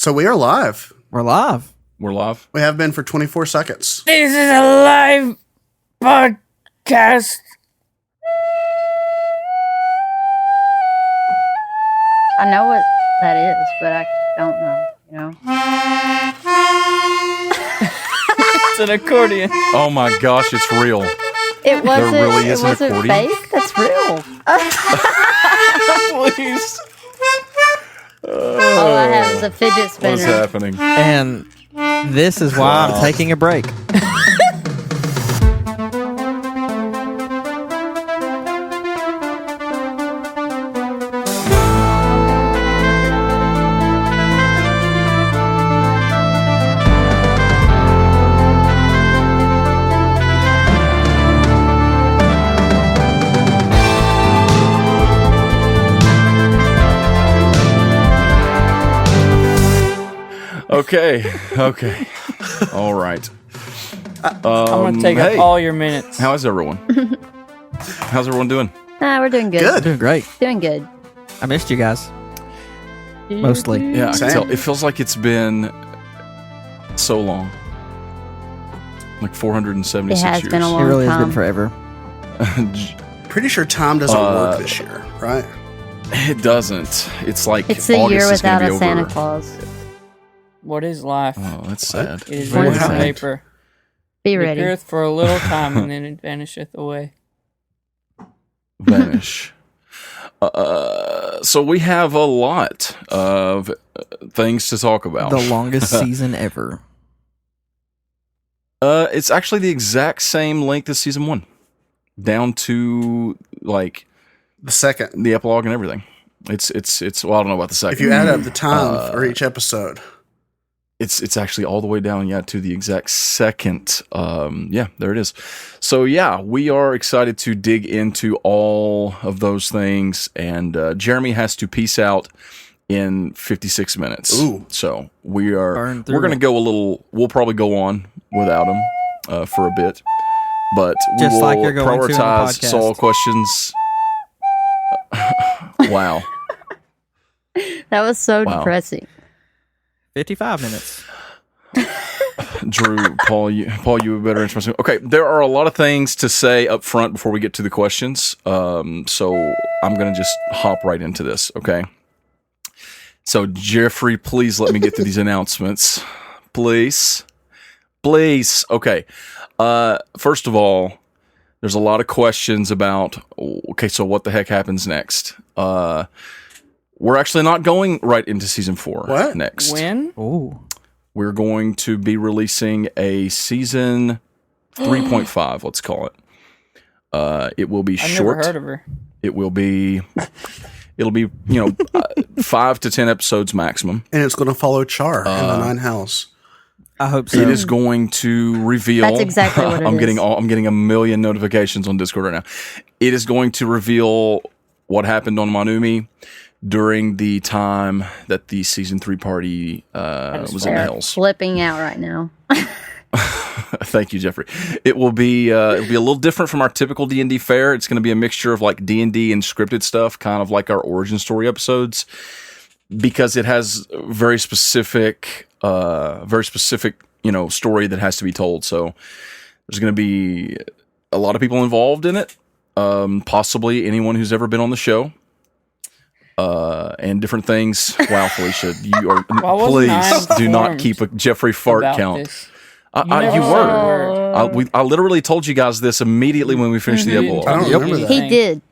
So we are live. We're live. We're live. We have been for 24 seconds. This is a live podcast. I know what that is, but I don't know, you know? It's an accordion. Oh my gosh, it's real. It wasn't, really is it an wasn't accordion? fake. That's real. Please. All I have is a fidget What is spinner. happening? And this is why I'm taking a break. Okay. All right. I'm going to take up all your minutes. How is everyone? How's everyone doing? We're doing good. Good. Doing great. Doing good. I missed you guys. Mostly. Yeah, I Same. can tell. It feels like it's been so long. Like 476 It has years. been a It long really has been time. forever. Pretty sure time doesn't work this year, right? It doesn't. It's like It's the August year is gonna without be a Santa over. Claus. What is life? Oh, that's sad. It is Very written on sad. paper. Be It ready. appeareth for a little time, and then it vanisheth away. Vanish. So we have a lot of things to talk about. The longest season ever. It's actually the exact same length as season 1, down to like The second. the epilogue and everything. It's. Well, I don't know about the second. If you add up the time for each episode. It's actually all the way down, to the exact second. There it is. So yeah, we are excited to dig into all of those things, and Jeremy has to peace out in 56 minutes. Ooh. So we're Burn through going to it. go a little. We'll probably go on without him for a bit, but Just we will like you're going to on the prioritize podcast. Saul questions. Wow. That was so Wow. depressing. 55 minutes. Drew, Paul, you better answer. Okay, there are a lot of things to say up front before we get to the questions. So I'm going to just hop right into this, okay? So, Jeffrey, please let me get to these announcements. Please. Okay. First of all, there's a lot of questions about, okay, so what the heck happens next? We're actually not going right into season 4 What? next. When? Ooh. We're going to be releasing a season 3.5, let's call it. It will be I've short. never heard of her. It'll be 5 to 10 episodes maximum. And it's going to follow Char in the Nine Hells. I hope so. It is going to reveal. That's exactly what it I'm is. getting a million notifications on Discord right now. It is going to reveal what happened on Manumi during the time that the season 3 party was in the They're Hells. flipping out right now. Thank you, Jeffrey. It'll be a little different from our typical D&D fare. It's going to be a mixture of like D&D and scripted stuff, kind of like our origin story episodes, because it has very specific story that has to be told. So there's going to be a lot of people involved in it, possibly anyone who's ever been on the show. And different things. Wow, Felicia, you are. wasn't I Please do not informed keep a Jeffrey fart about count. this? You never were. said a word. I literally told you guys this immediately when we finished the You didn't epilogue. I don't tell me remember that. He anything. did.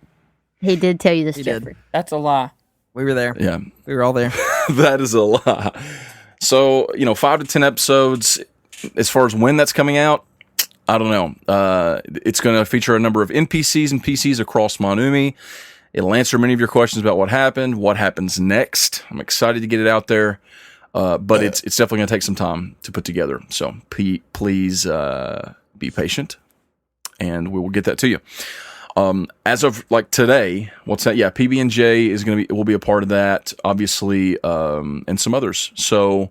He did tell you this, He did. Jeffrey. That's a lie. We were there. Yeah, We were all there. that is a lie. So 5 to 10 episodes. As far as when that's coming out, I don't know. It's going to feature a number of NPCs and PCs across Manumi. It'll answer many of your questions about what happened, what happens next. I'm excited to get it out there, but it's definitely going to take some time to put together. So please be patient, and we will get that to you. As of like today, what's that? Yeah, PB&J will be a part of that, obviously, and some others. So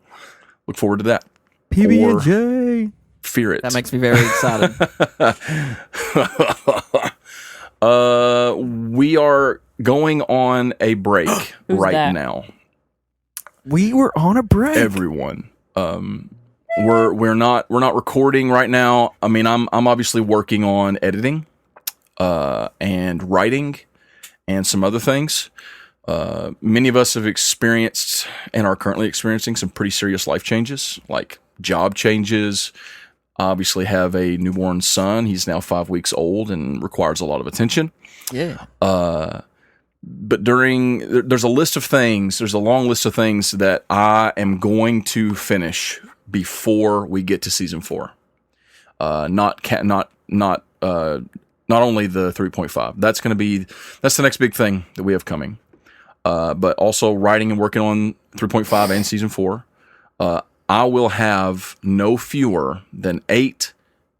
look forward to that. PB&J. Fear it. That makes me very excited. We are going on a break Who's right that? now. We were on a break. everyone. We're not recording right now. I mean, I'm obviously working on editing, and writing, and some other things. Many of us have experienced and are currently experiencing some pretty serious life changes, like job changes. Obviously, have a newborn son. He's now 5 weeks old and requires a lot of attention. Yeah. But there's a list of things. There's a long list of things that I am going to finish before we get to season 4. Not only the 3.5. That's the next big thing that we have coming. But also writing and working on 3.5 and season 4. I will have no fewer than 8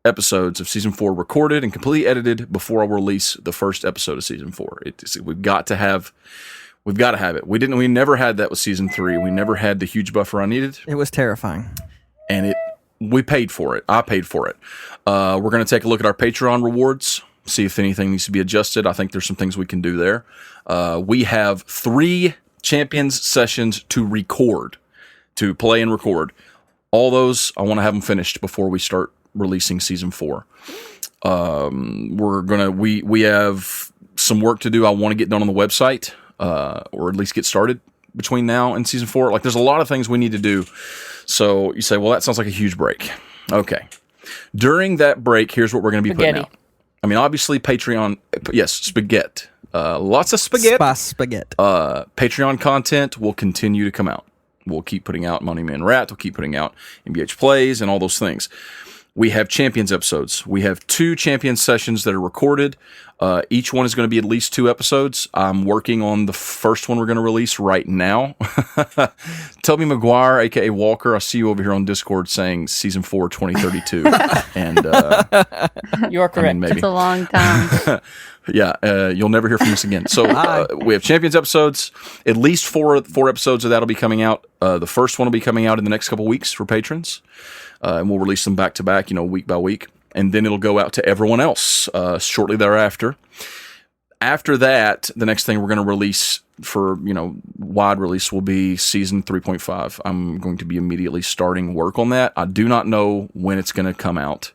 episodes of season 4 recorded and completely edited before I release the first episode of season 4. We've got to have it. We never had that with season 3. We never had the huge buffer I needed. It was terrifying. And we paid for it. I paid for it. We're going to take a look at our Patreon rewards, see if anything needs to be adjusted. I think there's some things we can do there. We have 3 Champions sessions to play and record. All those, I want to have them finished before we start releasing season 4. We have some work to do. I want to get done on the website, or at least get started between now and season 4. Like, there's a lot of things we need to do. So you say, well, that sounds like a huge break. Okay. During that break, here's what we're going to be putting out. I mean, obviously, Patreon, yes, spaghetti. Lots of spaghetti. Spaghetti. Patreon content will continue to come out. We'll keep putting out Money Man Rat. We'll keep putting out MBH Plays and all those things. We have Champions episodes. We have 2 Champions sessions that are recorded. Each one is going to be at least 2 episodes. I'm working on the first one we're going to release right now. Toby McGuire, a.k.a. Walker, I see you over here on Discord saying Season 4, 2032. And You are correct. I mean, maybe. It's a long time. Yeah, you'll never hear from us again. So we have Champions episodes. At least four episodes of that will be coming out. The first one will be coming out in the next couple weeks for patrons. And we'll release them back to back, week by week. And then it'll go out to everyone else shortly thereafter. After that, the next thing we're going to release for, wide release will be season 3.5. I'm going to be immediately starting work on that. I do not know when it's going to come out.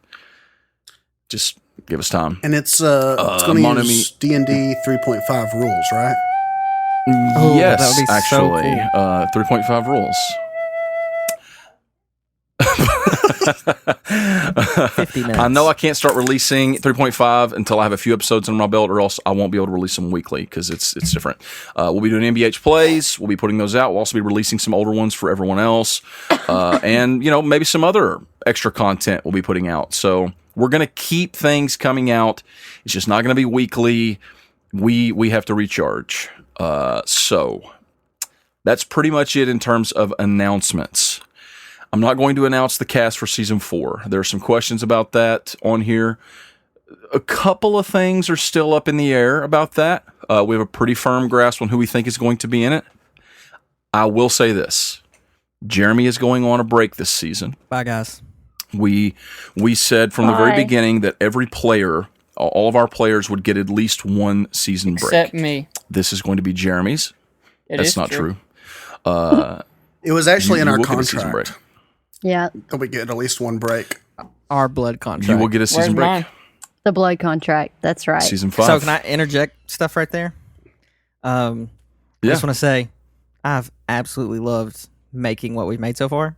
Just give us time. And it's going to use D&D 3.5 rules, right? Yes, that would be actually. so cool. 3.5 rules. 50 minutes. I know I can't start releasing 3.5 until I have a few episodes under my belt, or else I won't be able to release them weekly because it's different. We'll be doing MBH plays. We'll be putting those out. We'll also be releasing some older ones for everyone else, and maybe some other extra content we'll be putting out. So we're gonna keep things coming out. It's just not gonna be weekly. We have to recharge. So that's pretty much it in terms of announcements. I'm not going to announce the cast for season 4. There are some questions about that on here. A couple of things are still up in the air about that. We have a pretty firm grasp on who we think is going to be in it. I will say this. Jeremy is going on a break this season. Bye, guys. We said from the very beginning that every player, all of our players, would get at least one season break. Except me. This is going to be Jeremy's. That's not true. It was actually in our will get a season break. contract Yeah, that we get at least one break. Our blood contract. You will get a season break. Mine? the blood contract. That's right. Season 5. So can I interject stuff right there? I just want to say I've absolutely loved making what we've made so far.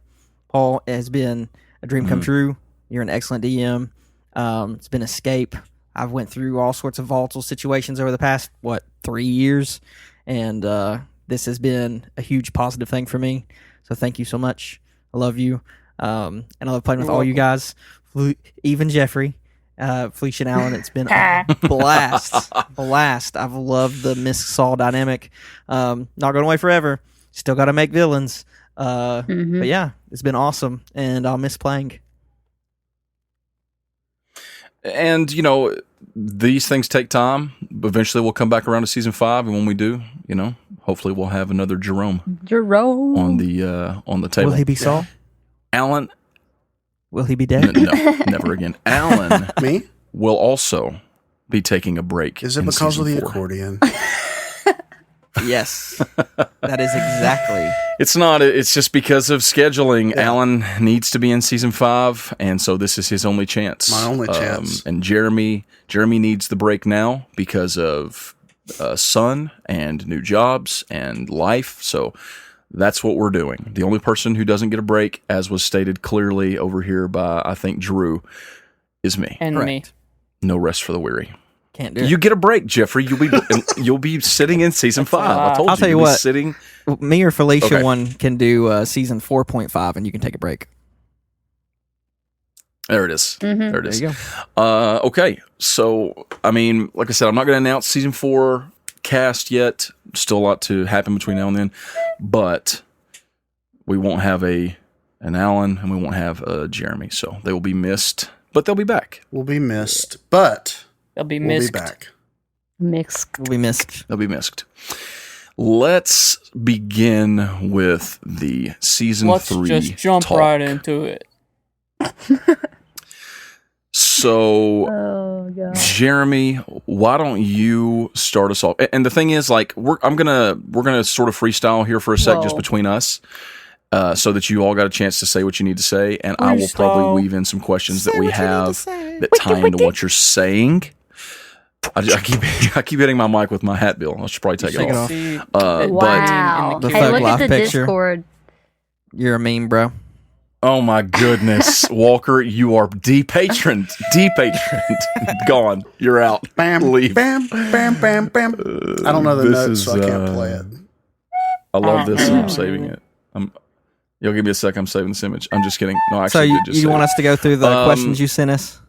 Paul, it has been a dream come true. You're an excellent DM. It's been escape. I've went through all sorts of volatile situations over the past, 3 years. And this has been a huge positive thing for me. So thank you so much. I love you. And I love playing with all you guys. Even Jeffrey, Felicia and Alan. It's been a blast. I've loved the Miss Saul dynamic. Not going away forever. Still got to make villains. But yeah, it's been awesome. And I'll miss playing. And, these things take time. Eventually we'll come back around to season 5. And when we do, hopefully we'll have another Jerome on the table. Will he be Saul? Alan. Will he be dead? No, never again. Alan Me? will also be taking a break. Is it in because of the season 4. accordion? Yes, that is exactly. It's not. It's just because of scheduling. Alan needs to be in season 5, and so this is his only chance. My only chance. And Jeremy needs the break now because of son and new jobs and life. So that's what we're doing. The only person who doesn't get a break, as was stated clearly over here by I think Drew, is me. And me. No rest for the weary. Can't do it. You get a break, Jeffrey. You'll be sitting in season 5. I told you. I'll tell you You'll be what. Sitting. Me or Felicia Okay. one can do season 4.5, and you can take a break. There it is. Mm-hmm. There it There is. you go. Okay. So, I mean, like I said, I'm not going to announce season 4 cast yet. Still a lot to happen between now and then. But we won't have an Alan, and we won't have a Jeremy. So they will be missed, but they'll be back. We'll be missed, but They'll be we'll missed. be back. Mixed. We missed. They'll be missed. Let's begin with the season Let's 3 just jump talk. right into it. So, Oh god. Jeremy, why don't you start us off? And the thing is, like, we're gonna sort of freestyle here for a sec, just Whoa. between us, so that you all got a chance to say what you need to say, and I will probably Freestyle. weave in some questions that we have that tie into what you're saying. I keep hitting my mic with my hat, Bill. I should probably take Take it it off. off. See, Wow. The Hey, Thug look Life at the picture. Discord. You're a meme, bro. Oh my goodness, Walker, you are depatroned. Gone. You're out. Bam, Leave. bam, bam, bam, bam. I don't know the This notes, so I is, can't play it. I love this, and I'm Oh. saving it. You'll give me a sec. I'm saving this image. I'm just kidding. No, I So actually you, did just you save want it. us to go through the Um, questions you sent us?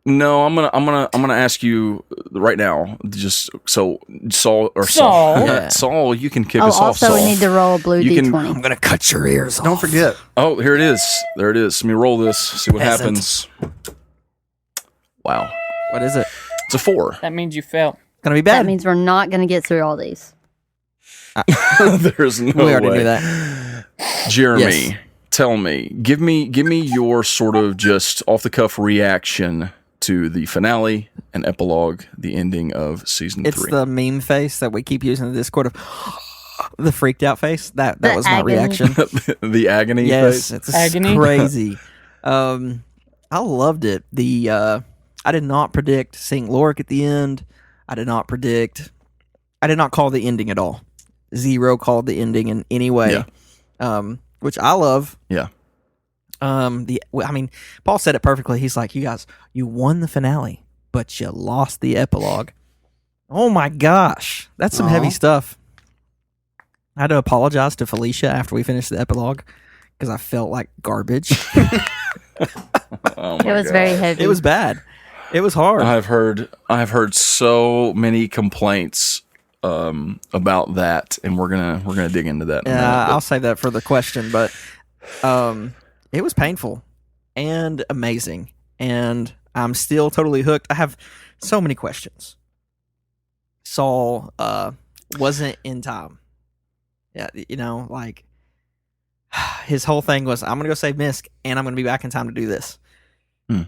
No, I'm gonna ask you right now. Just so Saul. Yeah. Saul, you can kick Oh, us off. also Saul. we need to roll a blue You can- D20. gonna cut your ears off. Don't forget. Oh, here it is. There it is. Let me roll this. See what Peasant. happens. Wow, What is it? it's a 4. that means you failed. Gonna be That bad. means we're not going to get through all these. There's no we already way. knew that. Jeremy, Yes. tell me. Give me your sort of just off the cuff reaction to the finale and epilogue, the ending of season It's 3. the meme face that we keep using in the Discord of the freaked out face. That The was my agony. reaction. the agony Yes, face. it's Agony. crazy. I loved it. I did not predict seeing Lorik at the end. I did not call the ending at all. Zero called the ending in any way. Which I love. Yeah. Paul said it perfectly. He's like, you guys, you won the finale, but you lost the epilogue. Oh my gosh. That's some heavy Aw. stuff. I had to apologize to Felicia after we finished the epilogue because I felt like garbage. Oh It my was God. very heavy. It was bad. It was hard. I've heard so many complaints about that, and we're gonna dig into that. In a minute, Yeah, but- I'll save that for the question, but it was painful and amazing, and I'm still totally hooked. I have so many questions. Saul wasn't in time. Yeah, like his whole thing was, I'm gonna go save Misk, and I'm gonna be back in time to do this. Hmm.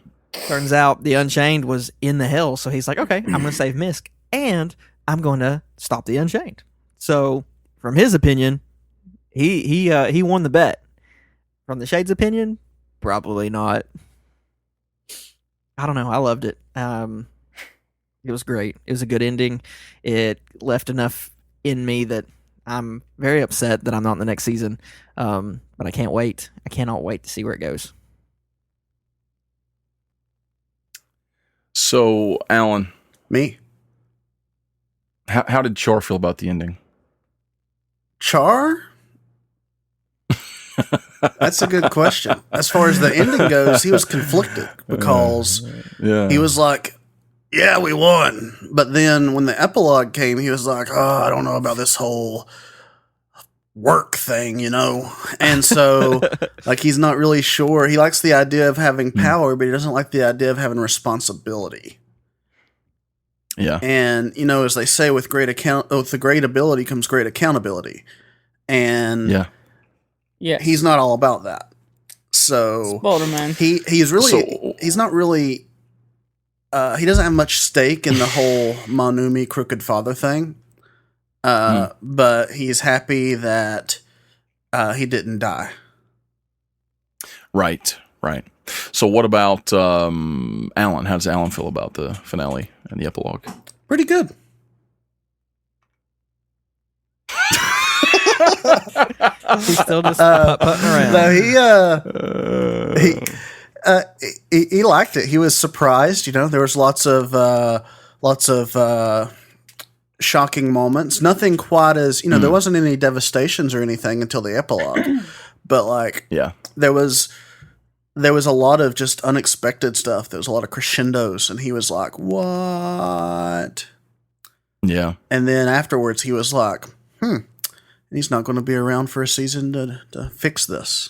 Turns out the Unchained was in the hell, so he's like, okay, I'm gonna save Misk, and I'm going to stop the Unchained. So, from his opinion, he won the bet. From the Shade's opinion, probably not. I don't know. I loved it. It was great. It was a good ending. It left enough in me that I'm very upset that I'm not in the next season. But I can't wait. I cannot wait to see where it goes. So, Alan, Me. how did Char feel about the ending? Char? That's a good question. As far as the ending goes, he was conflicted because Yeah, he was like, yeah, we won. But then when the epilogue came, he was like, oh, I don't know about this whole work thing, And so, like, he's not really sure. He likes the idea of having power, but he doesn't like the idea of having responsibility. yeah, And, as they say, with the great ability comes great accountability. And yeah. Yes. he's not all about that. So Spider-Man. he's really So- he's not really he doesn't have much stake in the whole Monumi crooked father thing. but he's happy that he didn't die. Right. So what about Alan? How does Alan feel about the finale and the epilogue? Pretty good. He's still just putting around. No, he liked it. He was surprised. There was lots of shocking moments. Nothing quite as there wasn't any devastations or anything until the epilogue, but there was a lot of just unexpected stuff. There was a lot of crescendos, and he was like, "What?" Yeah, and then afterwards he was like, He's not going to be around for a season to fix this.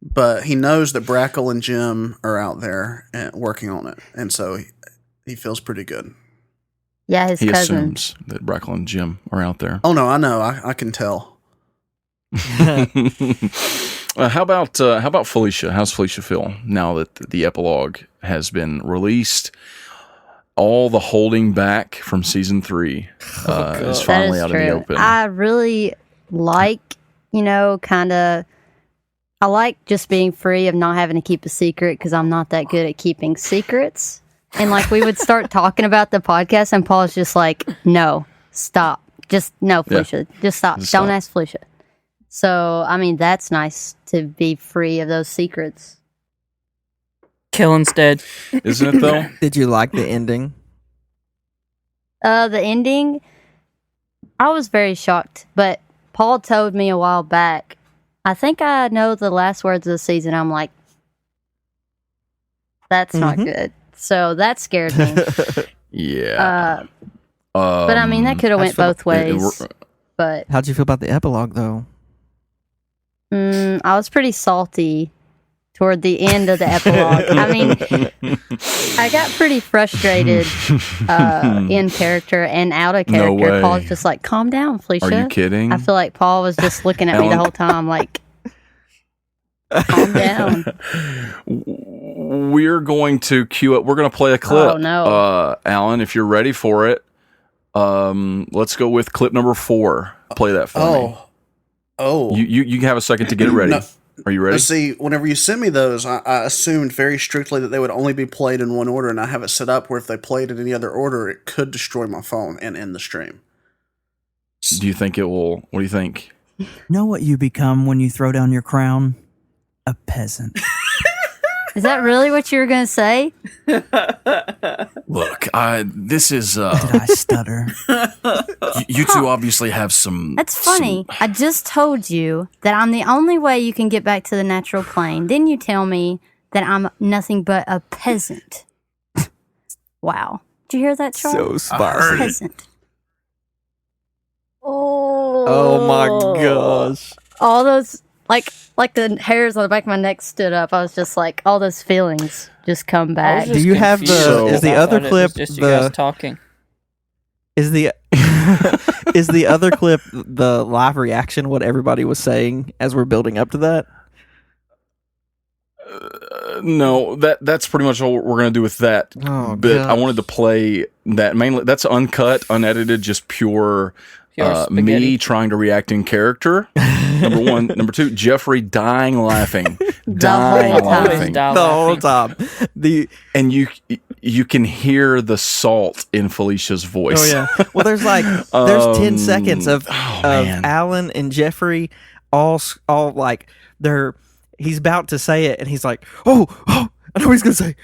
But he knows that Brackle and Jim are out there and working on it. And so he feels pretty good. Yeah, his he cousin. assumes that Brackle and Jim are out there. Oh, no, I know. I can tell. How about Felicia? How's Felicia feel now that the epilogue has been released? All the holding back from season 3 is finally out in the open. I really like, I like just being free of not having to keep a secret because I'm not that good at keeping secrets. And we would start talking about the podcast, and Paul's just like, "No, stop. Just no, Felicia. Just stop. Don't ask Felicia." So, that's nice to be free of those secrets. Kill instead. Isn't it, though? Did you like the ending? The ending, I was very shocked, but Paul told me a while back, I think I know the last words of the season. I'm like, that's not good. So that scared me. Yeah. But that could have went both ways. But how'd you feel about the epilogue, though? I was pretty salty toward the end of the epilogue. I got pretty frustrated in character and out of character. No way. Paul's just like, "Calm down, Felicia." Are you kidding? I feel like Paul was just looking at me the whole time like, "Calm down." We're going to cue up. We're going to play a clip. Oh, no. Alan, if you're ready for it, let's go with clip number 4. Play that for me. Oh. You have a second to get it ready. No. Are you ready? See, whenever you sent me those, I assumed very strictly that they would only be played in one order, and I have it set up where if they played in any other order, it could destroy my phone and end the stream. Do you think it will? What do you think? Know what you become when you throw down your crown? A peasant. Is that really what you were going to say? Look, this is. Did I stutter? You two obviously have some. That's funny. I just told you that I'm the only way you can get back to the natural plane. Then you tell me that I'm nothing but a peasant. Wow. Did you hear that, Charles? So spicy. Peasant. Oh my gosh. All those, like the hairs on the back of my neck stood up. I was just like, all those feelings just come back. Do you have is the other clip just you guys talking? Is the is the other clip the live reaction? What everybody was saying as we're building up to that? No, that's pretty much all we're going to do with that. Oh, but gosh. I wanted to play that mainly. That's uncut, unedited, just pure me spaghetti. trying to react in character. Number 1. Number 2, Jeffrey dying laughing. dying whole time. laughing. The whole time. And you can hear the salt in Felicia's voice. Oh yeah. Well, there's 10 seconds of man. Alan and Jeffrey all like he's about to say it, and he's like, oh, I know what he's gonna say.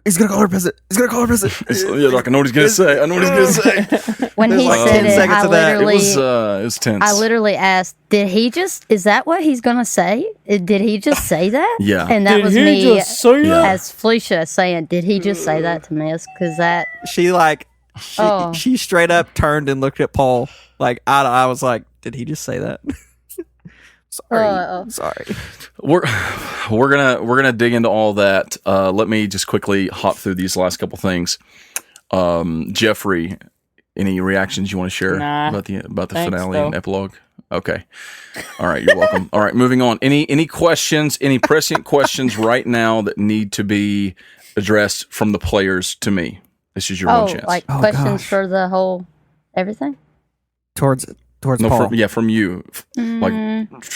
He's gonna call her peasant. He's gonna call her peasant. Yeah, like I know what he's gonna say. I know what he's gonna say. When he There's said 10 it, seconds I of that. It literally, was tense. I literally asked, is that what he's going to say? Did he just say that? Yeah. And that Did was he me just say that? as Felicia saying, did he just say that to me? Because that, She straight up turned and looked at Paul like I was like, did he just say that? Sorry. We're gonna dig into all that. Let me just quickly hop through these last couple things. Jeffrey, any reactions you want to share about the Thanks, finale though. and epilogue? Okay. All right, you're welcome. All right, moving on. Any questions? Any prescient questions right now that need to be addressed from the players to me? This is your one chance. questions gosh. for the whole everything? towards No, Paul. from you. Like,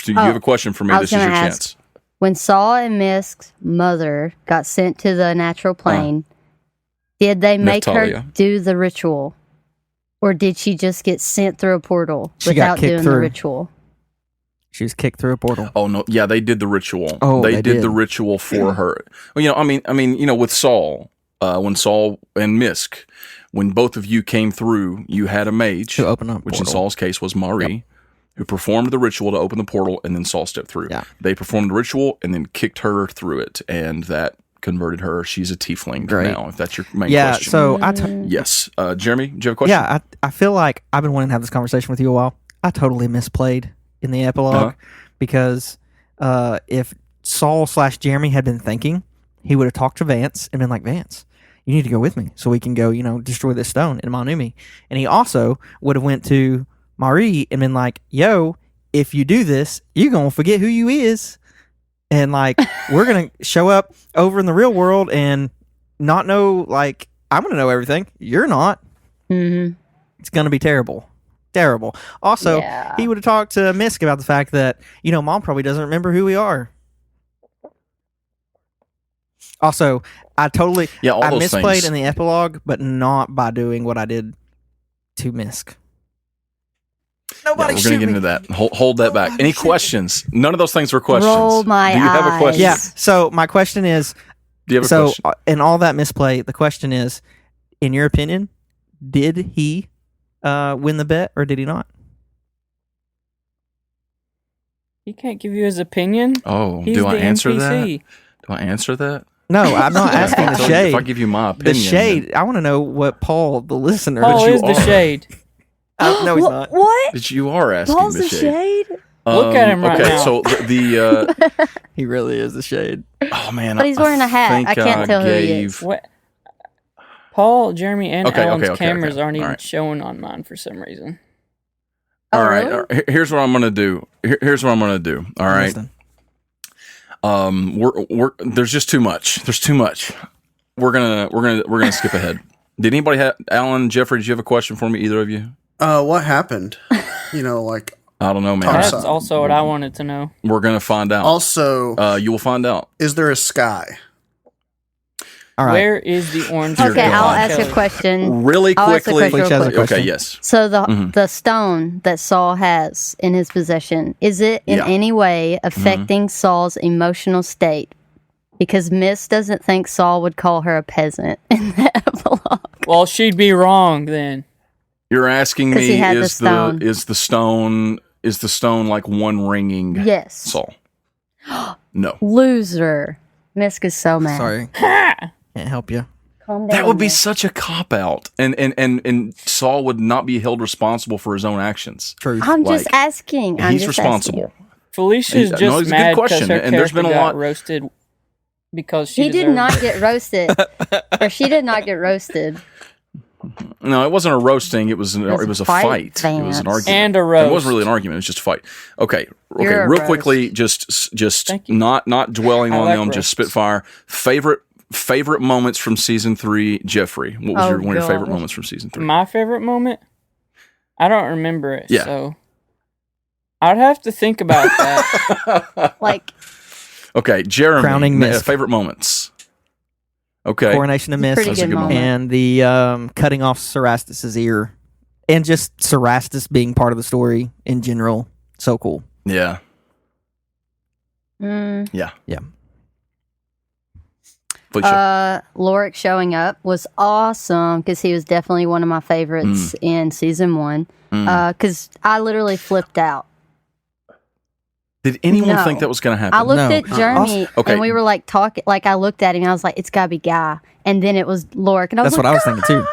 do you have a question for me? I was This is your gonna chance. ask, when Saul and Misk's mother got sent to the natural plane, did they make her Natalia. do the ritual? Or did she just get sent through a portal She got without kicked doing the through. ritual? She was kicked through a portal. Oh no, yeah, they did the ritual. Oh, they they did did. the ritual for her. Well, I mean, with Saul, when Saul and Misk, when both of you came through, you had a mage To open up which in portal. Saul's case was Marie, who performed the ritual to open the portal, and then Saul stepped through. Yeah. They performed the ritual and then kicked her through it, and that converted her. She's a tiefling Great. now. If that's your main Yeah, question. so Yes, Jeremy, do you have a question? I feel like I've been wanting to have this conversation with you a while. I totally misplayed in the epilogue because if Saul/Jeremy had been thinking, he would have talked to Vance and been like, Vance, you need to go with me so we can go, destroy this stone in Monumi. And he also would have went to Marie and been like, yo, if you do this, you're going to forget who you is. And like, we're going to show up over in the real world and not know, like, I'm going to know everything. You're not. Mm-hmm. It's going to be terrible. Terrible. Also, Yeah. he would have talked to Misk about the fact that, Mom probably doesn't remember who we are. Also, I all I those misplayed things. in the epilogue, but not by doing what I did to Misk. Yeah, we're going to get into that. Hold that back. Any questions? None of those things were questions. Roll my Do you have a eyes. question? Yeah. So my question is, Do you have a so question? in all that misplay, the question is, in your opinion, did he win the bet or did he not? He can't give you his opinion. Oh, He's do I the answer that? NPC. Do I answer that? No, I'm not asking the shade. If I give you my The opinion, shade. I want to know what Paul, the listener, Paul you is the are. shade. no, he's not. What? that you are asking Paul's the the shade. shade? Look at him right okay, now. so He really is the shade. oh man, But he's wearing a hat. think I can't tell who he is. What? Paul, Jeremy, and Okay, Alan's okay, cameras okay. aren't even Alright. showing on mine for some reason. Oh, All right, really? all right, here's what I'm gonna do. Here's what I'm gonna do. All right, Listen. we're there's just too much. There's too much. We're gonna skip ahead. Did anybody have Alan, Jeffrey? Did you have a question for me? Either of you? What happened? Like I don't know, man. I'm That's sorry. also what I wanted to know. We're gonna find out. also, You will find out. is there a sky? All right. Where is the orange? Dear Okay, God. I'll ask a question. Really I'll ask a quickly. question real Please ask a quick. question. Okay. Yes. So the Mhm. the stone that Saul has in his possession, is it in Yeah. any way affecting Saul's emotional state? Because Miss doesn't think Saul would call her a peasant in the epilogue. Well, she'd be wrong then. You're asking 'Cause he me had the is stone. the stone like one ringing Yes. Saul? No. Loser. Misk is so mad. Sorry. Can't help you. Calm down. That would be Misk. such a cop out, and Saul would not be held responsible for his own actions. Truth. I'm just like, asking. I'm He's just responsible. Felicia's No, just it's a good mad because question, her and there's been a character lot- got roasted because she He did deserved not it. get roasted. Or she did not get roasted. No, it wasn't a roasting. It was was a a fight, fight. It was an Vance. argument. And a It roast. wasn't really an argument. It was just a fight. Okay. You're a Real roast. quickly, just Thank you. not dwelling I on like them. Just roasts. spitfire. Favorite moments from season 3, Jeffrey. What was Oh, one of your favorite God. moments from season 3? My favorite moment? I don't remember it, Yeah. so I'd have to think about that. Like, Okay, Jeremy. Crowning Misk. Favorite moments. Okay. Coronation of Mist pretty That's a good good moment. and the cutting off Cerastus's ear, and just Cerastus being part of the story in general. So cool. Yeah. mm, Yeah. Yeah. Felicia. Lorik showing up was awesome because he was definitely one of my favorites in season 1. Because I literally flipped out. Did anyone no. think that was going to happen? I looked No. at Jeremy Okay. and we were like talking. Like I looked at him, and I was like, "It's gotta be Guy." And then it was Lorik, and I was That's what like, I was thinking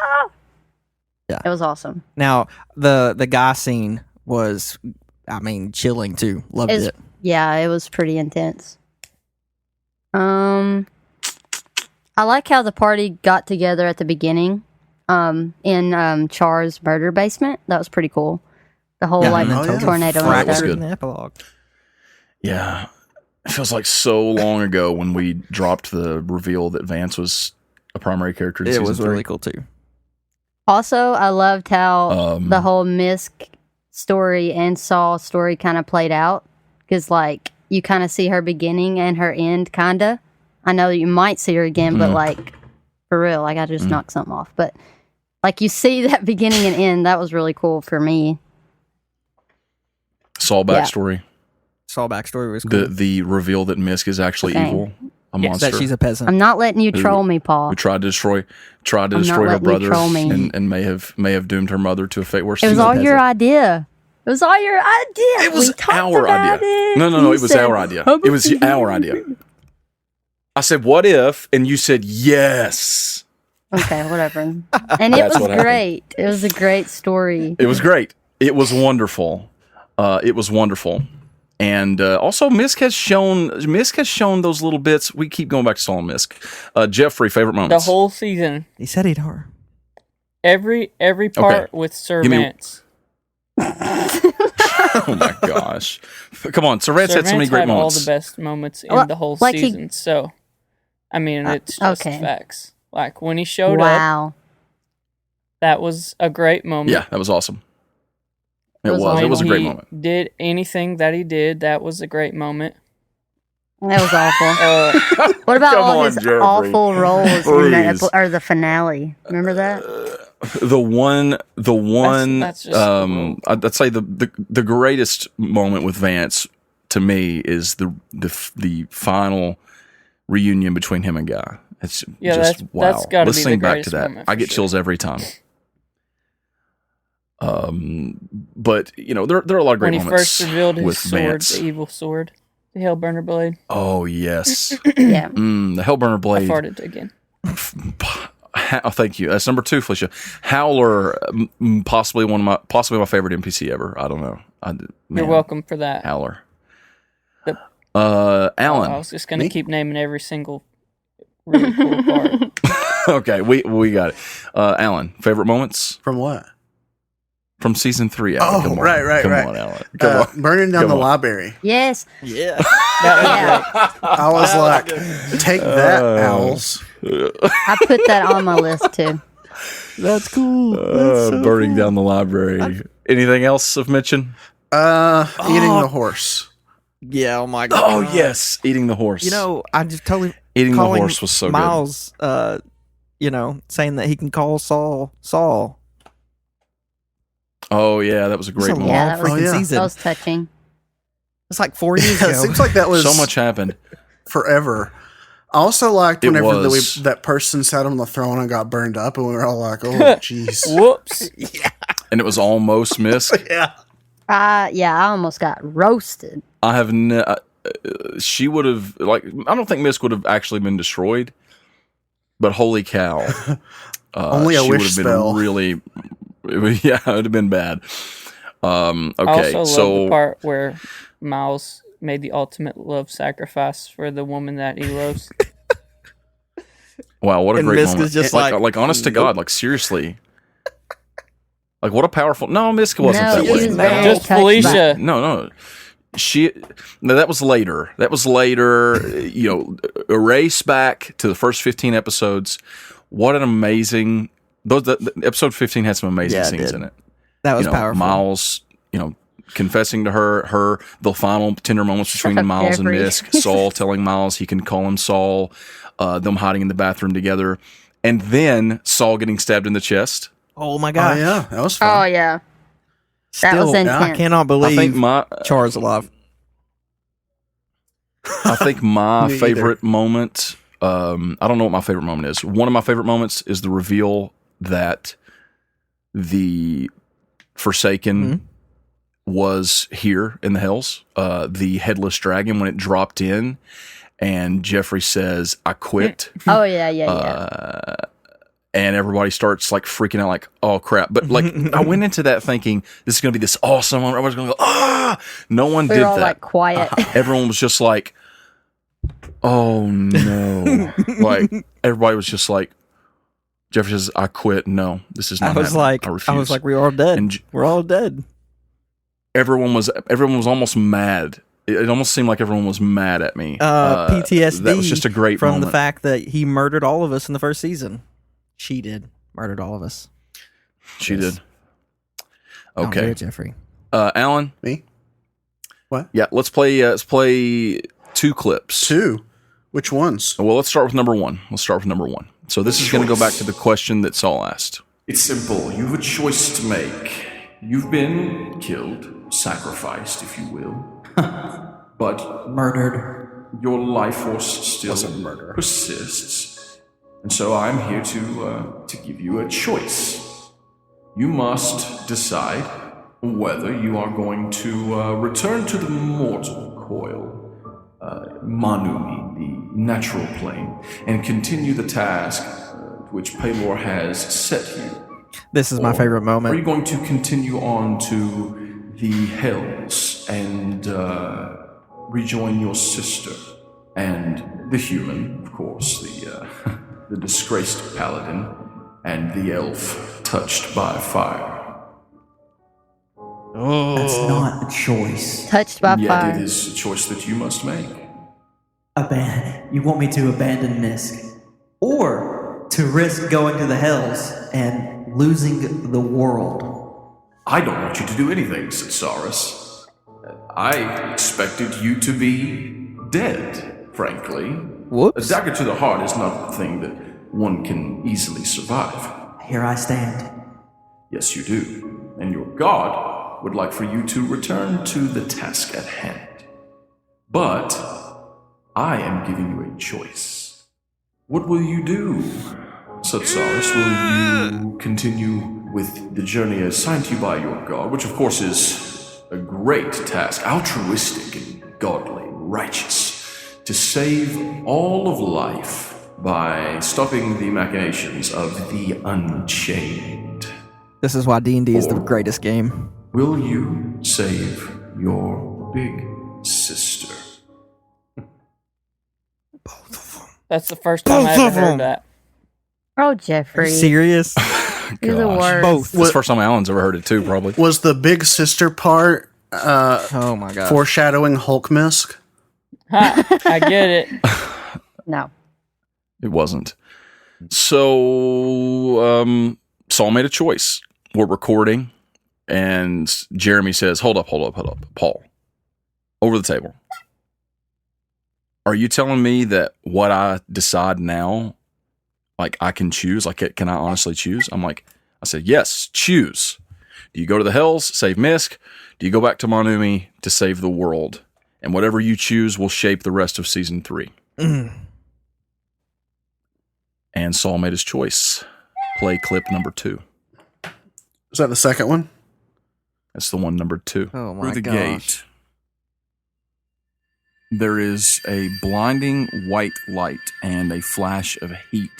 too. It was awesome. Now the guy scene was, I mean, chilling too. Loved It's- it. Yeah, it was pretty intense. I like how the party got together at the beginning, in Char's murder basement. That was pretty cool. The whole like Oh, yeah. tornado Right, and was stuff. good. in the epilogue. Yeah. It feels like so long ago when we dropped the reveal that Vance was a primary character in It season was 3. really cool too. Also, I loved how the whole Misk story and Saul's story kind of played out, because like you kind of see her beginning and her end, kind of. I know you might see her again, but like for real, like I just knocked something off. But like you see that beginning and end, that was really cool for me. Saul backstory. Saul backstory was cool. The reveal that Misk is actually Dang. evil, a Yes, monster. that she's a peasant. I'm not letting you troll me, Paul. Who tried to destroy not her letting you brother troll me. and may have doomed her mother to a fate where It was she's all a your peasant. idea. It was all your idea. It was We talked our about idea. it. No, You it was said, our idea. It was our idea. I said, "What if?" And you said, "Yes." Okay, whatever. And it That's was what happened. great. It was a great story. It was great. It was wonderful. It was wonderful. And also, Misk has shown those little bits. We keep going back to Saul and Misk. Jeffrey, favorite The moments. whole season, He said he'd her. every part with Sir Give me- Vance. Oh my gosh! Come on, Sir Vance Sir had so many Vance great had all moments. the best moments in Well, the whole like he- season. So, I mean, it's just okay. facts. Like when he showed up, Wow. that was a great moment. Yeah, that was awesome. It was was. It awesome. was a When great he moment. Did anything that he did, that was a great moment. That was awful. What about Come all on, his Jeffrey. awful roles in the Please. or the finale? Remember that? The one. That's just I'd say the greatest moment with Vance to me is the final reunion between him and Guy. It's Yeah, just wow. that's gotta be Listening the back to greatest that, moment I for get sure. chills every time. But there are a lot of great when he moments first revealed his with sword, Vance. the evil sword, the Hellburner blade. Oh yes, Yeah. the Hellburner I blade. farted again. Oh, thank you. That's number 2, Felicia. Howler, possibly my favorite NPC ever. I don't know. You're welcome for that. Howler. The- Alan. I was just gonna Me? keep naming every single really cool part. Okay, we got it. Alan, favorite moments From what? from season 3. Alan. Oh, Come on. right. Come on, Alan. Come on. Burning down Come the on. library. Yes. Yeah. That was great. I was like, take that, owls. I put that on my list too. That's cool. That's so Burning cool. down the library. Anything else of mention? Eating the horse. Yeah, oh my god. Oh, yes. Eating the horse. You know, I just totally eating the calling horse was so good. Miles, saying that he can call Saul. Oh, yeah. That was a great It's a long moment. Yeah, that was- freaking yeah. season. That was touching. It's like 4 years Yeah, ago. it seems like that was So much happened. forever. I also liked It whenever was. that person sat on the throne and got burned up, and we were all like, "Oh, jeez." Whoops. And it was almost Misk. Yeah. Yeah, I almost got roasted. I have she would have I don't think Misk would have actually been destroyed, but holy cow. Only a she wish would have been spell. really yeah, it would have been bad. Okay, I also so love the part where Miles made the ultimate love sacrifice for the woman that he loves. wow, what a And great Misk moment. is just like, like, honest to nope. God, like seriously. Like what a powerful Misk wasn't No, that he way. was very Just touched by- Felicia. No. That was later. Erase back to the first 15 episodes. What an amazing episode 15 had some amazing Yeah, it scenes did. in it. That was powerful. Miles, confessing to her the final tender moments between up, Miles and Jeffrey. Misk, Saul telling Miles he can call him Saul, them hiding in the bathroom together, and then Saul getting stabbed in the chest. Oh my Oh gosh. yeah, that was Oh fun. yeah, that was Still, intense. I cannot I believe think my Char's alive. I think my Me favorite moment, I don't know what my favorite moment is. One of my favorite moments is the reveal that the Forsaken was here in the Hells. The headless dragon, when it dropped in, and Jeffrey says, "I quit." Oh yeah. And everybody starts like freaking out, like, "Oh crap!" But like, I went into that thinking this is going to be this awesome moment. Everybody's going to go, "Ah!" No one We did were all that. like quiet. Everyone was just like, "Oh no!" Like everybody was just like, Jeffrey says, "I quit." No, this is not. I was happening. like, I refuse. we're all dead. And We're all dead. everyone was almost mad. It almost seemed like everyone was mad at me. PTSD. That was just a great from moment. the fact that he murdered all of us in the first season. She did. Murdered all of us. She Yes. did. Oh, Okay. dear Jeffrey. Alan. Me? What? Yeah, let's play 2 clips. 2? Which ones? Well, let's start with number 1. So this is going to go back to the question that Saul asked. It's simple. You have a choice to make. You've been killed, sacrificed, if you will. But Murdered. your life force still persists. And so I'm here to give you a choice. You must decide whether you are going to return to the mortal coil, Manumi, the natural plane, and continue the task which Paylor has set you. This is my favorite Are you moment. going to continue on to the Hells and rejoin your sister and the human, of course, the disgraced paladin, and the elf touched by fire? That's not a choice. Touched by Yet fire. it is a choice that you must make. You want me to abandon Misk? Or to risk going to the Hells and losing the world? I don't want you to do anything, said Saurus. I expected you to be dead, frankly. Whoops. A dagger to the heart is not a thing that one can easily survive. Here I stand. Yes, you do. And your god would like for you to return to the task at hand. But I am giving you a choice. What will you do? Said Saurus. Will you continue with the journey assigned to you by your god, which of course is a great task, altruistic and godly, righteous, to save all of life by stopping the machinations of the Unchained? This is why D&D is the greatest game. Will you save your big sister? That's the first time I ever heard that. Oh, Jeffrey. Serious? You're the worst. Both. It's the first time Alan's ever heard it too, probably. Was the big sister part Oh my god. foreshadowing Hulk Misk? Ha, I get it. No. It wasn't. So, Saul made a choice. We're recording, and Jeremy says, hold up. Paul, over the table. Are you telling me that what I decide now, like I can choose? Like, can I honestly choose? I said, yes, choose. Do you go to the Hells, save Misk? Do you go back to Manumi to save the world? And whatever you choose will shape the rest of season 3. And Saul made his choice. Play clip number 2. Is that the second one? That's the one, number 2. Oh my Through the gosh. gate, there is a blinding white light and a flash of heat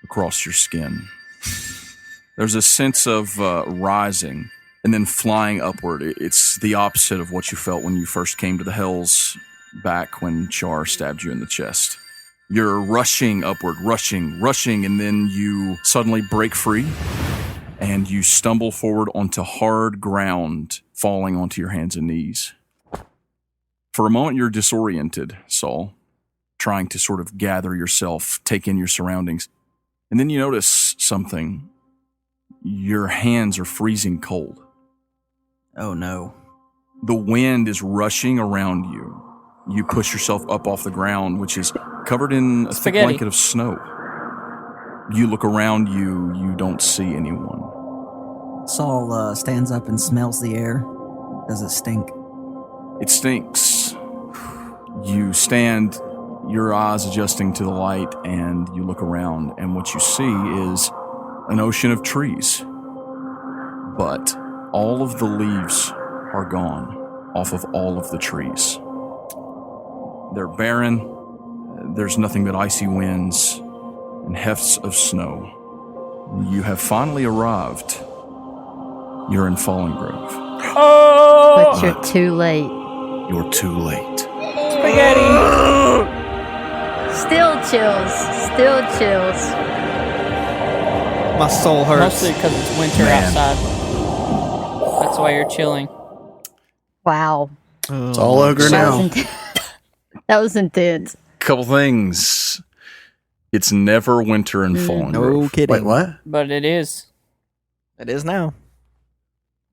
across your skin. There's a sense of rising and then flying upward. It's the opposite of what you felt when you first came to the Hells back when Char stabbed you in the chest. You're rushing upward, rushing, and then you suddenly break free and you stumble forward onto hard ground, falling onto your hands and knees. For a moment, you're disoriented, Saul, trying to sort of gather yourself, take in your surroundings. And then you notice something. Your hands are freezing cold. Oh no. The wind is rushing around you. You push yourself up off the ground, which is covered in a thick Spaghetti. blanket of snow. You look around you, you don't see anyone. Saul stands up and smells the air. Does it stink? It stinks. You stand, your eyes adjusting to the light, and you look around, and what you see is an ocean of trees. But all of the leaves are gone off of all of the trees. They're barren. There's nothing but icy winds and hefts of snow. You have finally arrived. You're in Falling Grove. Oh, But you're too late. You're too late. spaghetti. Still chills. Still chills. My soul hurts. Mostly because it's winter outside. That's why you're chilling. Wow. It's all ogre That now. was, intense. That was intense. Couple things. It's never winter in Falling No Grove. kidding. Wait, what? But it is. It is now.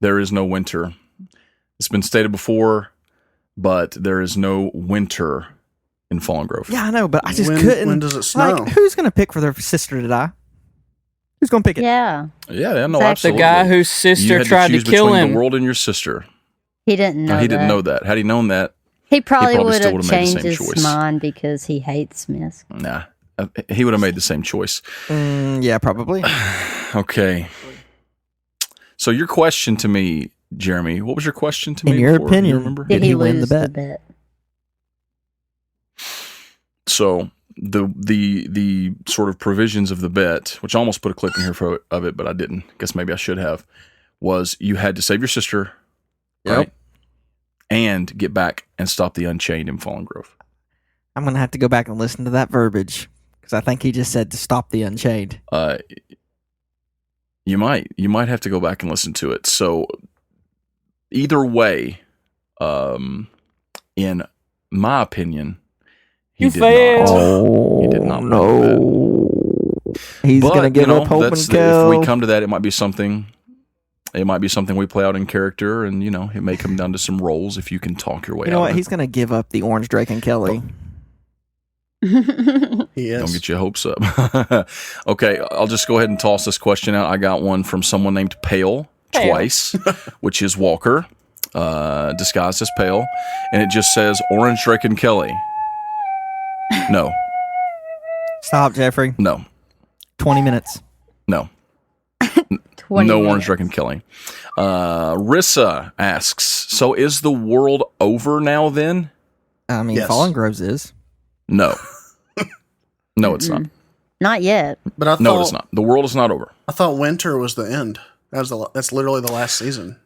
There is no winter. It's been stated before, but there is no winter in Fallen Grove. Yeah, I know, but I just When- couldn't. when does it snow? Like, who's gonna pick for their sister to die? Who's gonna pick it? Yeah. Yeah, no, Exactly. The absolutely. guy whose You sister had to tried to choose kill between him. the world and your sister. He didn't know No, he didn't that. know that. Had he known that, He probably probably would still have would've made the changed same his choice. mind because he hates Misk. nah, he would have made the same choice. Yeah, probably. Okay. So your question to me, Jeremy, what was your question to me? In your before? Do opinion, you remember? Did he he win lose the the bet? bet? So the sort of provisions of the bet, which I almost put a clip in here of it, but I didn't. Guess maybe I should have. Was you had to save your sister, Yep. right? And get back and stop the Unchained in Fallen Grove. I'm gonna have to go back and listen to that verbiage because I think he just said to stop the Unchained. You might have to go back and listen to it. So either way, in my opinion, he You did failed. not. He did not win the bet. He's But, gonna give you know, up hope that's and go. if we come to that, it might be something. It might be something we play out in character, and it may come down to some roles if you can talk your way You know out. what? of it. He's gonna give up the Orange Drake and Kelly. He Don't is. get your hopes up. Okay, I'll just go ahead and toss this question out. I got one from someone named Pale twice, which is Walker, disguised as Pale, and it just says Orange Drake and Kelly. No, Stop, Jeffrey. no, 20 minutes. no. 20 No minutes. Orange Drake and Kelly. Rissa asks, so is the world over now then? I mean, Yes. Fallen Groves is. No. No, it's not. Not yet. But I thought No, it's not. The world is not over. I thought winter was the end. That's literally the last season.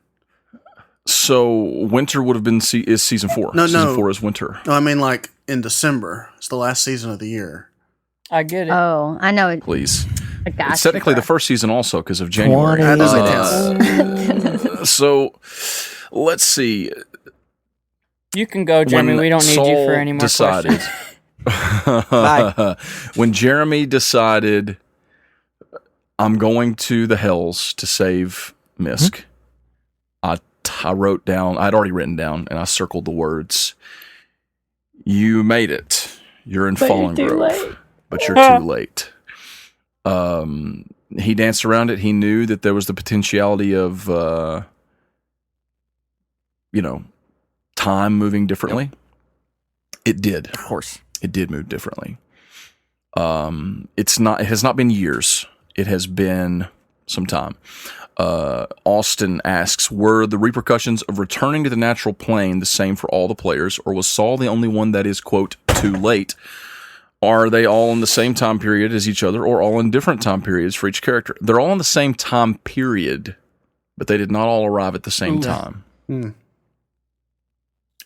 So winter would have been is season 4. No, season no. 4 is winter. No, I mean like in December. It's the last season of the year. I get it. Oh, I know it. Please. I got It's you, technically bro. the first season also because of January. 20. That doesn't count. So let's see. You can go, Jeremy. When We don't need you Saul for any more decided, questions. when Jeremy decided, I'm going to the Hells to save Misk, I wrote down, I'd already written down, and I circled the words, you made it. You're in Fallen Grove, but you're too late. He danced around it. He knew that there was the potentiality of, time moving differently. It did. Of course. It did move differently. It has not been years. It has been some time. Austin asks, were the repercussions of returning to the natural plane the same for all the players, or was Saul the only one that is, quote, too late? Are they all in the same time period as each other, or all in different time periods for each character? They're all in the same time period, but they did not all arrive at the same time.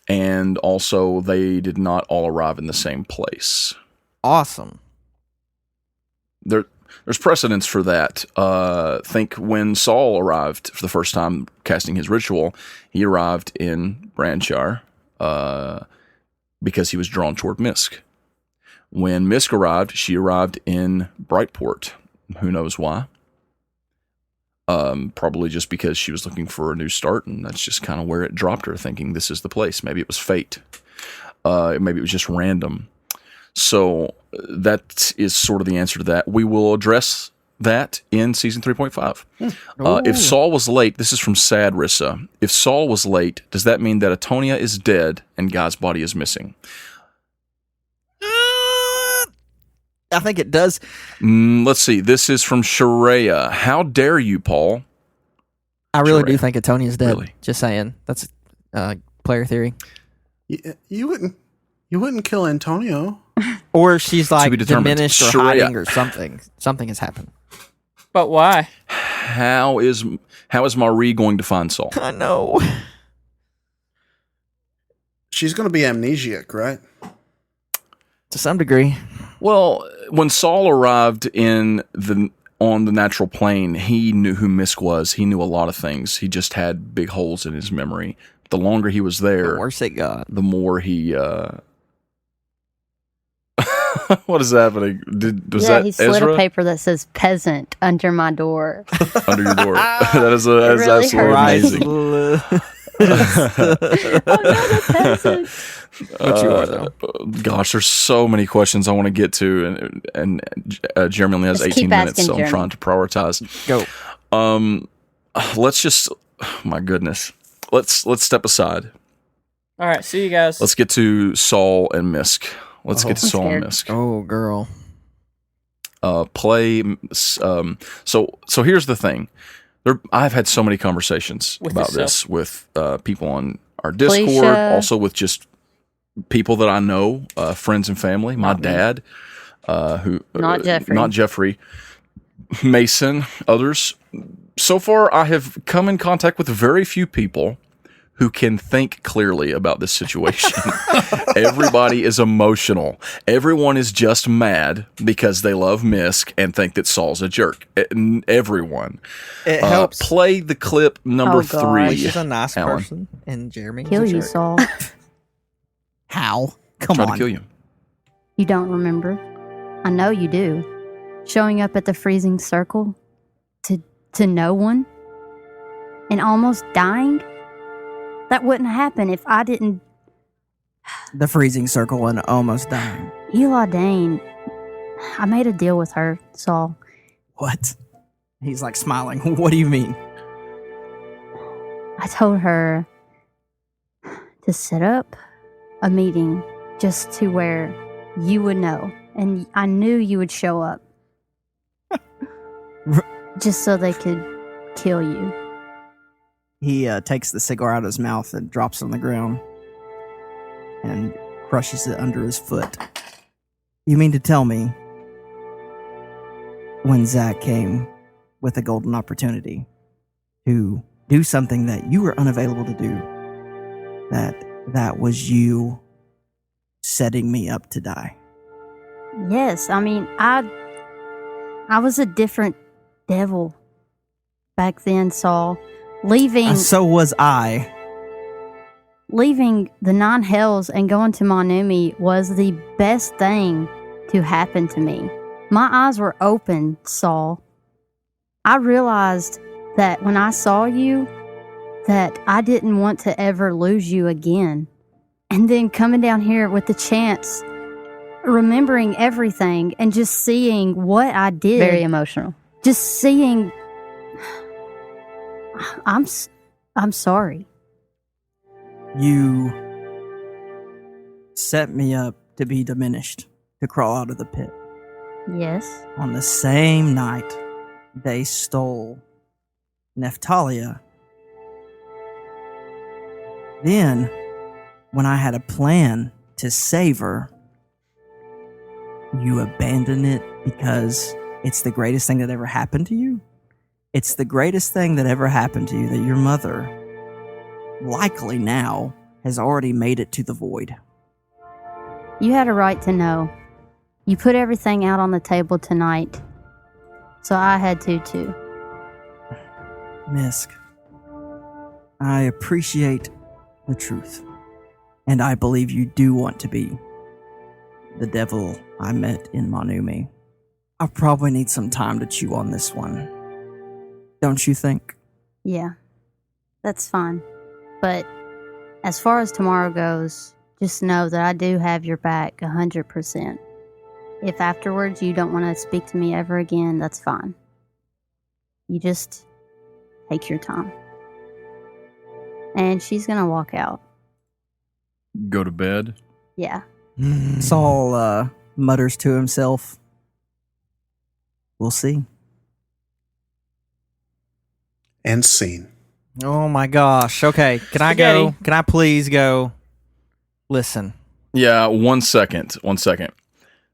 And also, they did not all arrive in the same place. Awesome. There's precedence for that. Think when Saul arrived for the first time casting his ritual, he arrived in Branshire because he was drawn toward Misk. When Misk arrived, she arrived in Brightport. Who knows why? Probably just because she was looking for a new start, and that's just kind of where it dropped her, thinking this is the place. Maybe it was fate. Maybe it was just random. So that is sort of the answer to that. We will address that in season 3.5. If Saul was late, this is from Sad Rissa. If Saul was late, does that mean that Atonia is dead and Guy's body is missing? I think it does. Let's see. This is from Sharia. How dare you, Paul? I really Sure. do think Antonia's dead. Really? Just saying. That's player theory. You wouldn't kill Antonio. Or she's like be determined. diminished or Sharia. hiding or something. Something has happened. But why? How is Marie going to find Saul? I know. She's going to be amnesiac, right? To some degree. Well, when Saul arrived on the natural plane, he knew who Misk was. He knew a lot of things. He just had big holes in his memory. The longer he was there, The worse it got. the more he. What is happening? Was that he slid Ezra a paper that says peasant under my door. under your door? That is really absolutely hurt me. amazing. Peasant. But you are though. Gosh, there's so many questions I want to get to, and Jeremy only has Just 18 keep minutes, asking so I'm Jeremy. trying to prioritize. Go. Let's just, my goodness, let's step aside. All right, see you guys. Let's get to Saul and Misk. Let's get to I'm Saul and scared. Misk. Oh, girl. Play. So here's the thing. I've had so many conversations With about yourself. this with people on our Discord, Felicia. also with just people that I know, friends and family. My Not me. dad, who Not Jeffrey. not Jeffrey, Mason, others. So far, I have come in contact with very few people who can think clearly about this situation. Everybody is emotional. Everyone is just mad because they love Misk and think that Saul's a jerk. Everyone. It helps. Play the clip number Oh, God. 3. She's a nice Alan. person, and Jeremy's Kill a you, jerk. Saul. How? Come Try on. to kill you. You don't remember? I know you do. Showing up at the freezing circle to no one and almost dying? That wouldn't happen if I didn't. The freezing circle and almost dying. Eli Dane, I made a deal with her, Saul. What? He's like smiling. What do you mean? I told her to set up a meeting just to where you would know. And I knew you would show up. Just so they could kill you. He takes the cigar out of his mouth and drops it on the ground and crushes it under his foot. You mean to tell me when Zach came with a golden opportunity to do something that you were unavailable to do, that was you setting me up to die? Yes, I mean, I was a different devil back then, Saul. Leaving So was I. leaving the 9 hells and going to Monumi was the best thing to happen to me. My eyes were open, Saul. I realized that when I saw you, that I didn't want to ever lose you again. And then coming down here with the chance, remembering everything and just seeing what I did. Very emotional. Just seeing. I'm sorry. You set me up to be diminished, to crawl out of the pit. Yes. On the same night, they stole Neftalia. Then, when I had a plan to save her, you abandon it because it's the greatest thing that ever happened to you? It's the greatest thing that ever happened to you that your mother, likely now, has already made it to the void. You had a right to know. You put everything out on the table tonight. So I had to too. Misk, I appreciate the truth, and I believe you do want to be the devil I met in Monumi. I'll probably need some time to chew on this one. Don't you think? Yeah. That's fine. But as far as tomorrow goes, just know that I do have your back 100%. If afterwards you don't want to speak to me ever again, that's fine. You just take your time. And she's gonna walk out. Go to bed. Yeah. Saul mutters to himself, "We'll see." And scene. Oh my gosh. Okay. Can I go? Can I please go? Listen. Yeah, 1 second. 1 second.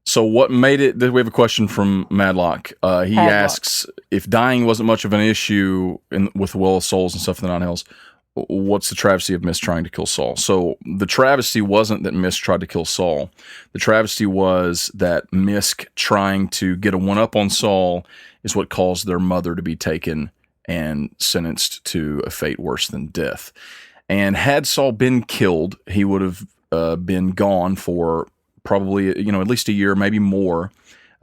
So what made it... We have a question from Madlock. He asks, if dying wasn't much of an issue with Well of Souls and stuff in the Nine Hells, what's the travesty of Misk trying to kill Saul? So the travesty wasn't that Misk tried to kill Saul. The travesty was that Misk trying to get a one-up on Saul is what caused their mother to be taken and sentenced to a fate worse than death. And had Saul been killed, he would have been gone for probably, at least a year, maybe more.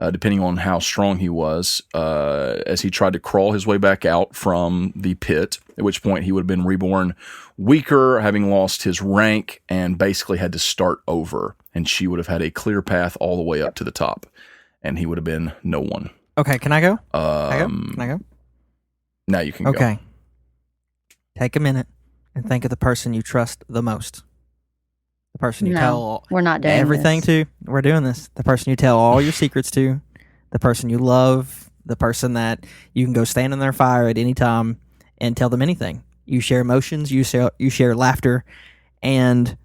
depending on how strong he was, as he tried to crawl his way back out from the pit, at which point he would have been reborn weaker, having lost his rank, and basically had to start over. And she would have had a clear path all the way up to the top, and he would have been no one. Okay, can I go? Can I go? Now you can go. Okay. Take a minute and think of the person you trust the most. The person you tell we're not doing everything this. to. We're doing this. The person you tell all your secrets to. The person you love. The person that you can go stand in their fire at any time and tell them anything. You share emotions. You share laughter. And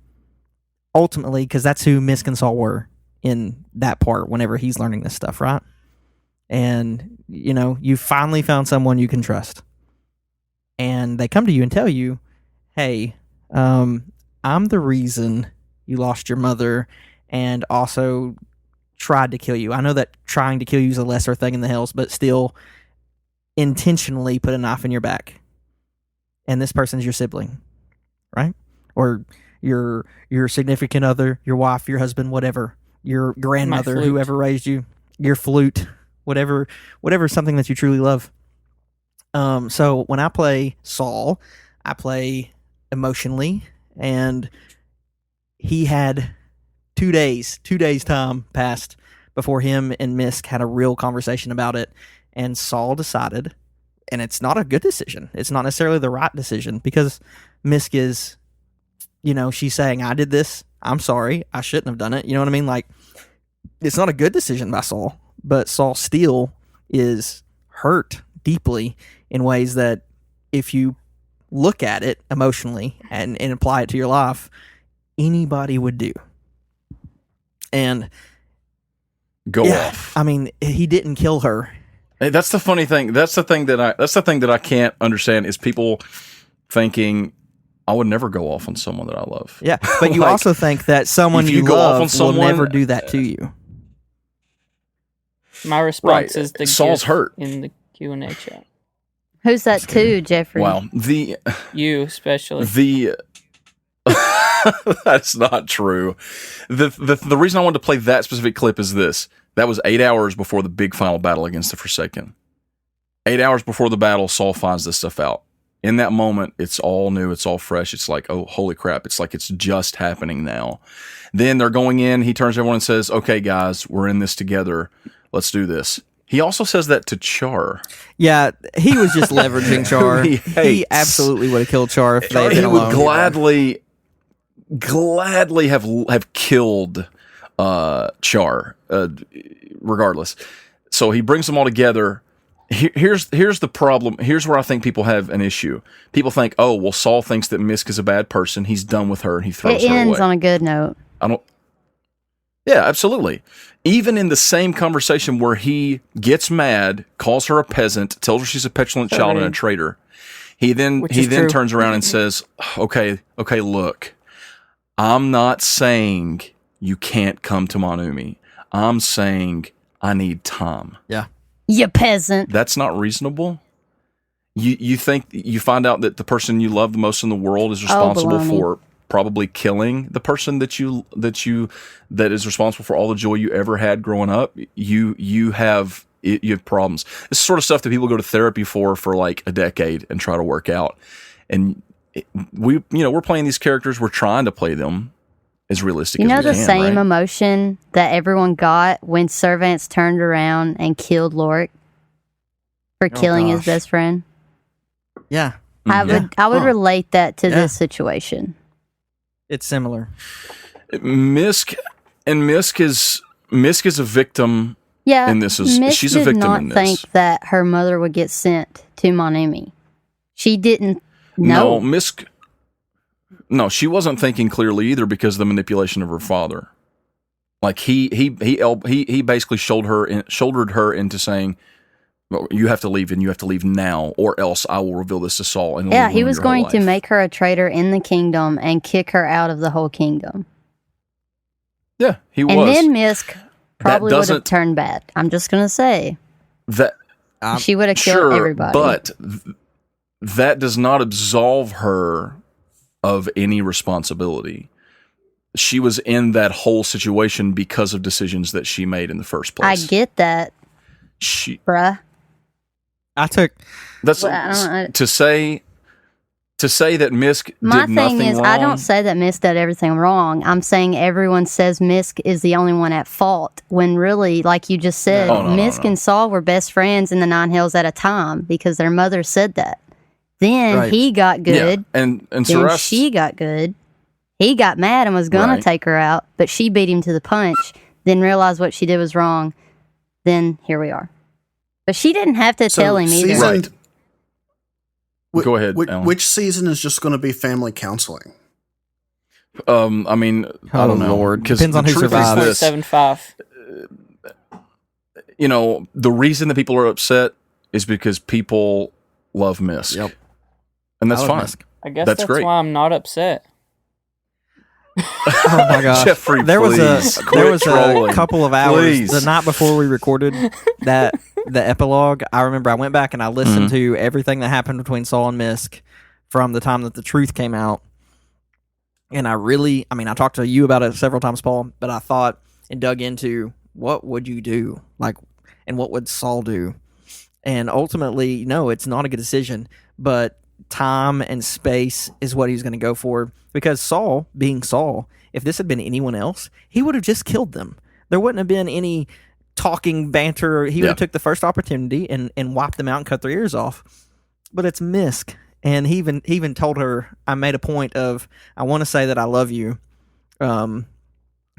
ultimately, because that's who Misk and Saul were in that part whenever he's learning this stuff, right? And, you finally found someone you can trust. And they come to you and tell you, hey, I'm the reason you lost your mother and also tried to kill you. I know that trying to kill you is a lesser thing in the Hells, but still intentionally put a knife in your back. And this person's your sibling, right? Or your significant other, your wife, your husband, whatever, your grandmother, whoever raised you, your flute, whatever something that you truly love. So when I play Saul, I play emotionally, and he had 2 days time passed before him and Misk had a real conversation about it, and Saul decided, and it's not a good decision. It's not necessarily the right decision, because Misk is, she's saying, I did this. I'm sorry. I shouldn't have done it. You know what I mean? Like, it's not a good decision by Saul, but Saul still is hurt deeply in ways that if you look at it emotionally and apply it to your life, anybody would do. And go off. I mean, he didn't kill her. Hey, that's the funny thing. That's the thing that I can't understand is people thinking I would never go off on someone that I love. Yeah, but you also think that someone you go love off on someone, will never do that to you. My response is the Saul's GIF hurt in the Q&A chat. Who's that too, Jeffrey? Wow, You especially. That's not true. The reason I wanted to play that specific clip is this. That was 8 hours before the big final battle against the Forsaken. 8 hours before the battle, Saul finds this stuff out. In that moment, it's all new. It's all fresh. It's like, oh, holy crap. It's like it's just happening now. Then they're going in. He turns to everyone and says, okay, guys, we're in this together. Let's do this. He also says that to Char. Yeah, he was just leveraging Char. He absolutely would have killed Char if they had been alone. He would gladly have killed Char, regardless. So he brings them all together. Here's the problem. Here's where I think people have an issue. People think, oh, well, Saul thinks that Misk is a bad person. He's done with her, and he throws her away. It ends on a good note. Yeah, absolutely. Even in the same conversation where he gets mad, calls her a peasant, tells her she's a petulant child and a traitor, he then turns around and says, okay, look, I'm not saying you can't come to Monumi. I'm saying I need time. Yeah. You peasant. That's not reasonable. You think you find out that the person you love the most in the world is responsible for probably killing the person that is responsible for all the joy you ever had growing up. You have problems. This is sort of stuff that people go to therapy for like a decade and try to work out. And we're playing these characters. We're trying to play them as realistic as we can. The same right? emotion that everyone got when Servants turned around and killed Lorik for killing his best friend? Yeah. I would relate that to this situation. It's similar. Misk is a victim. Yeah, in this she's a victim in this. Misk did not think that her mother would get sent to Monumi. She didn't know. No, she wasn't thinking clearly either because of the manipulation of her father. Like he basically shouldered her into saying, well, you have to leave, and you have to leave now, or else I will reveal this to Saul. And he was going to make her a traitor in the kingdom and kick her out of the whole kingdom. Yeah, he was. And then Misk probably would have turned bad. I'm just going to say that she would have killed everybody. But that does not absolve her of any responsibility. she was in that whole situation because of decisions that she made in the first I place. get that, bruh. That's Well, I to say that Misk My did thing nothing is, wrong. I don't say that Misk did everything wrong. I'm saying everyone says Misk is the only one at fault, when really, like you just said, No. Misk and Saul were best friends in the Nine Hells at a time because their mother said that. Then Right. he got good. Yeah, and Then Saras, she got good. He got mad and was going Right. to take her out, but she beat him to the punch, then realized what she did was wrong. Then here we are. But she didn't have to tell him either. Right. Go ahead, Alan. Which season is just going to be family counseling? I mean, I Oh, don't know. Lord. 'Cause Depends on the who truth is survives. this, 7.5. you know, the reason that people are upset is because people love Misk. Yep. And that's I love fine. Misk. I guess That's that's great. why I'm not upset. Oh my gosh. Jeffrey, there was please, a quit trolling. couple of hours Please. the night before we recorded the epilogue. I remember I went back and I listened to everything that happened between Saul and Misk from the time that the truth came out. And I talked to you about it several times, Paul, but I thought and dug into what would you do? Like, and what would Saul do? And ultimately, no, it's not a good decision, but time and space is what he's going to go for, because Saul, being Saul, if this had been anyone else, he would have just killed them. There wouldn't have been any talking banter. He would have took the first opportunity and wiped them out and cut their ears off. But it's Misk, and he even told her, I made a point of, I want to say that I love you, in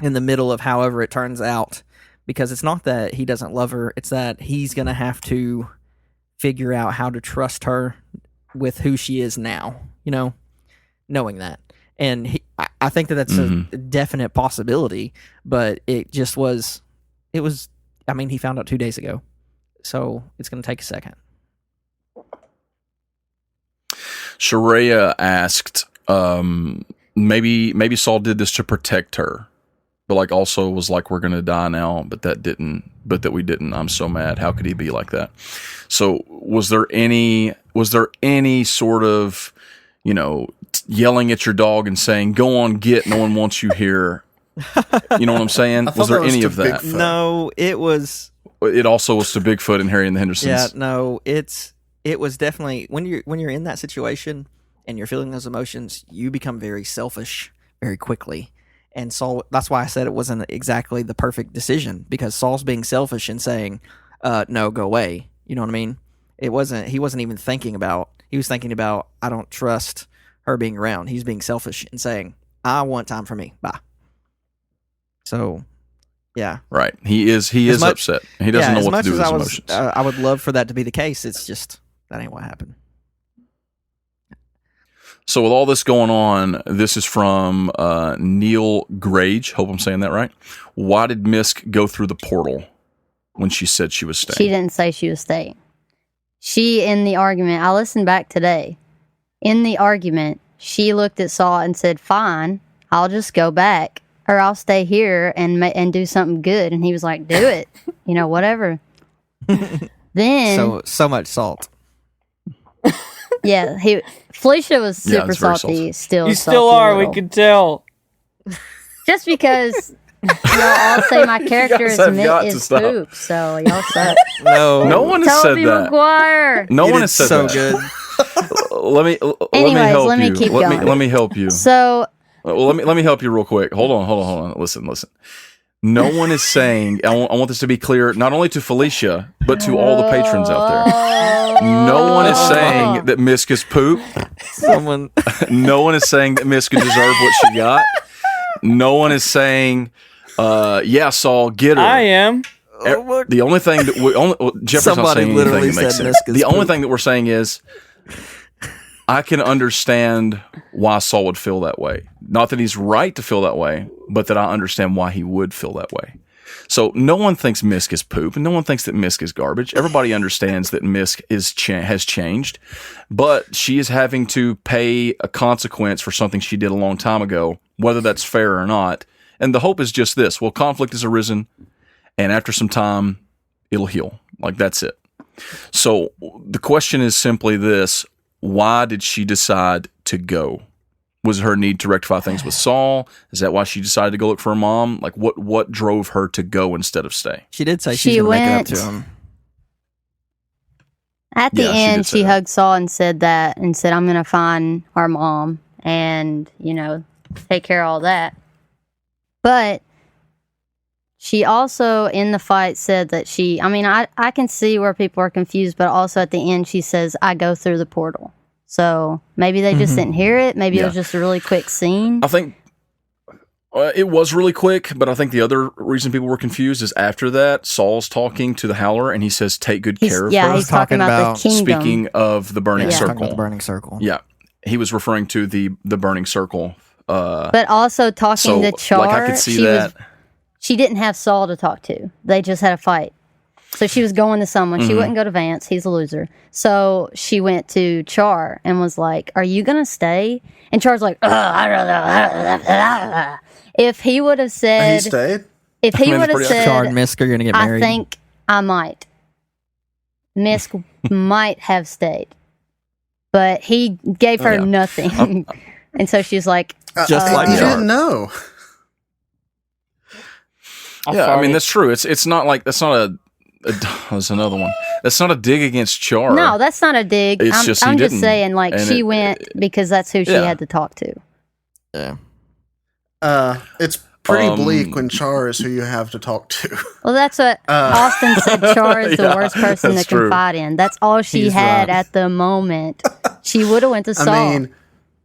the middle of however it turns out, because it's not that he doesn't love her, it's that he's going to have to figure out how to trust her with who she is now, knowing that. And I think that that's a definite possibility, but he found out 2 days ago, so it's going to take a second. Sharia asked, maybe Saul did this to protect her, but like also was like, we're gonna die now, but that we didn't. I'm so mad. How could he be like that? So was there any sort of, yelling at your dog and saying, "Go on, get, no one wants you here"? You know what I'm saying? Was there any of that? No, it was. It also was to Bigfoot and Harry and the Hendersons. Yeah, no, it was definitely when you're in that situation and you're feeling those emotions, you become very selfish very quickly. And Saul, that's why I said it wasn't exactly the perfect decision, because Saul's being selfish and saying, no, go away. You know what I mean? He wasn't even thinking about, he was thinking about, I don't trust her being around. He's being selfish and saying, I want time for me. Bye. So, yeah. Right. He is upset. He doesn't know what to do with his emotions. I would love for that to be the case. It's just, that ain't what happened. So with all this going on, this is from Neil Grage. Hope I'm saying that right. Why did Misk go through the portal when she said she was staying? She didn't say she was staying. She, in the argument, I listened back today. In the argument, she looked at Saul and said, fine, I'll just go back, or I'll stay here and do something good. And he was like, do it. Whatever. Then... So much salt. Yeah, Felicia was super it's very salty. salty. You still salty are, little. we could tell. Just because y'all all say my character guys have got to is stop. poop, so y'all suck. No one has said Toby that. Maguire. No You one did has said so that. good. Let me Anyways, help let me you. keep let going. me help you. So Well, let me help you real quick. Hold on. Listen. No one is saying. I want this to be clear, not only to Felicia, but to all the patrons out there. No one is saying that Misk is poop. No one is saying that Misk could deserve what she got. No one is saying, yeah, Saul, get her. I am. The only thing that Jeffrey's not Somebody saying literally anything that makes said sense. Misk is The only poop. thing that we're saying is, I can understand why Saul would feel that way. Not that he's right to feel that way, but that I understand why he would feel that way. So no one thinks Misk is poop, and no one thinks that Misk is garbage. Everybody understands that Misk has changed, but she is having to pay a consequence for something she did a long time ago, whether that's fair or not. And the hope is just this. Well, conflict has arisen, and after some time, it'll heal. Like, that's it. So the question is simply this. Why did she decide to go? Was it her need to rectify things with Saul? Is that why she decided to go look for her mom? Like, what drove her to go instead of stay? She did say She she's going to make it up went- to him. At the Yeah, she end, did say she that. hugged Saul and said that, and said, "I'm going to find our mom and take care of all that." But she also, in the fight, said that I can see where people are confused, but also at the end, she says, "I go through the portal." So maybe they just didn't hear it. Maybe it was just a really quick scene. I think it was really quick, but I think the other reason people were confused is after that, Saul's talking to the Howler, and he says, "Take good care of her." He's talking about the kingdom. Speaking of the burning Talking about circle. the burning circle. Yeah. He was referring to the burning circle. But also talking So, to Char, like, I could see that. she didn't have Saul to talk to. They just had a fight. So she was going to someone. She wouldn't go to Vance. He's a loser. So she went to Char and was like, "Are you going to stay?" And Char's like, I don't know. If he would have He said, stayed. if he I mean, would have it's pretty- Char and said, Misk are going to get "I married. think I might," Misk might have stayed. But he gave her Yeah. nothing. And so she's like, Just like you Char. didn't know. Yeah, I mean, farted. that's true. It's not like, that's not a there's another one. That's not a dig against Char. "No, that's not a dig. It's I'm just he I'm just didn't. saying, like, And she it- went because that's who she yeah. had to talk to." Yeah. It's pretty bleak Um, when Char is who you have to talk to. Well, that's what Austin said. Char is the Yeah, worst person to that's true. confide in. That's all she He's had right. at the moment. She would have went to Saul. I mean,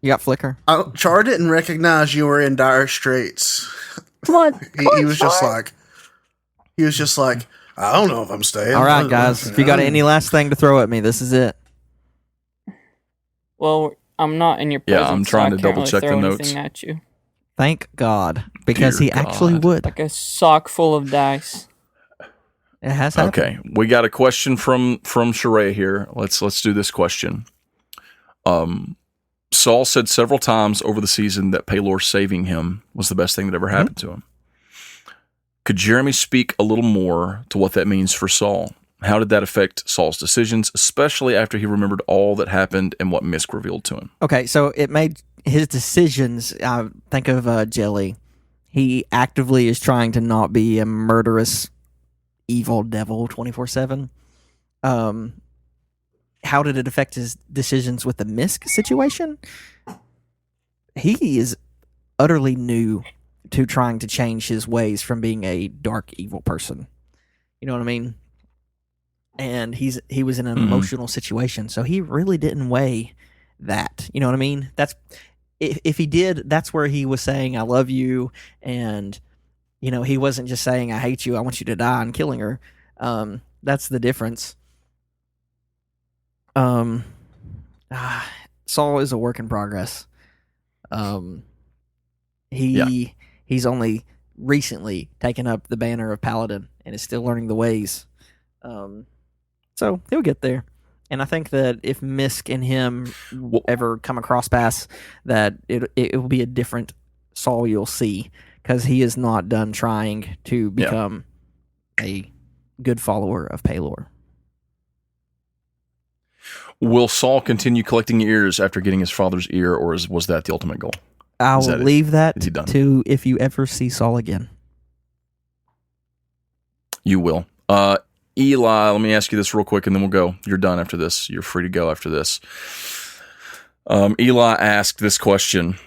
You got Flicker? Char didn't recognize you were in dire straits. What? He was just like, I don't know if I'm staying. All right, guys. If you got any last thing to throw at me, this is it. Well, I'm not in your Yeah, presence. I'm trying so I to can't double really check the throw notes. anything at you. Thank God. Because Dear he actually God. would. Like a sock full of dice. It has happened. Okay, we got a question from Sheree here. Let's do this question. Saul said several times over the season that Paylor saving him was the best thing that ever happened to him. Could Jeremy speak a little more to what that means for Saul? How did that affect Saul's decisions, especially after he remembered all that happened and what Misk revealed to him? Okay, so it made his decisions. Think of Jelly. He actively is trying to not be a murderous, evil devil 24/7. How did it affect his decisions with the Misk situation? He is utterly new to trying to change his ways from being a dark, evil person. You know what I mean? And he was in an emotional situation, so he really didn't weigh that. You know what I mean? That's if he did, that's where he was saying "I love you," and he wasn't just saying "I hate you, I want you to die" and killing her. That's the difference. Saul is a work in progress. He's only recently taken up the banner of Paladin and is still learning the ways. So he'll get there. And I think that if Misk and him ever come across paths, that it will be a different Saul you'll see, because he is not done trying to become a good follower of Paylor. Will Saul continue collecting ears after getting his father's ear, or was that the ultimate goal? I Is will that it? leave that Is he done? to if you ever see Saul again. You will. Eli, let me ask you this real quick, and then we'll go. You're done after this. You're free to go after this. Eli asked this question,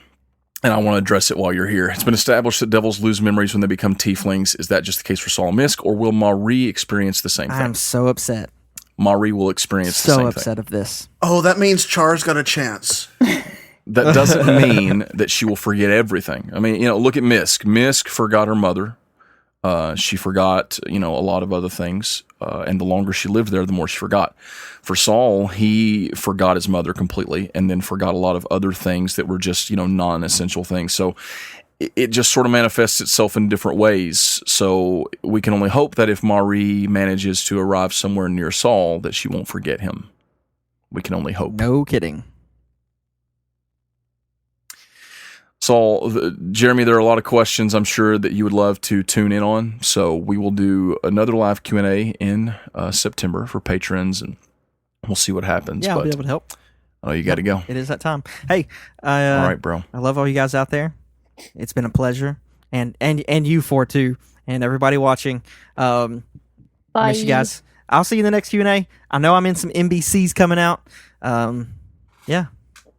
and I want to address it while you're here. It's been established that devils lose memories when they become tieflings. Is that just the case for Saul and Misk, or will Marie experience the same thing? I'm so upset. Marie will experience the So same upset thing. of this. Oh, that means Char's got a chance. That doesn't mean that she will forget everything. I mean, look at Misk. Misk forgot her mother. She forgot, a lot of other things. And the longer she lived there, the more she forgot. For Saul, he forgot his mother completely and then forgot a lot of other things that were just, non-essential things. So it just sort of manifests itself in different ways. So we can only hope that if Marie manages to arrive somewhere near Saul, that she won't forget him. We can only hope. No kidding. Saul, Jeremy, there are a lot of questions I'm sure that you would love to tune in on. So we will do another live Q&A in September for patrons, and we'll see what happens. Yeah, I'll but be able to help. Oh, you got to go. It is that time. Hey, All right, bro. I love all you guys out there. It's been a pleasure, and you four too, and everybody watching. Bye. Miss you guys. I'll see you in the next Q&A. I know I'm in some NBCs coming out. Yeah,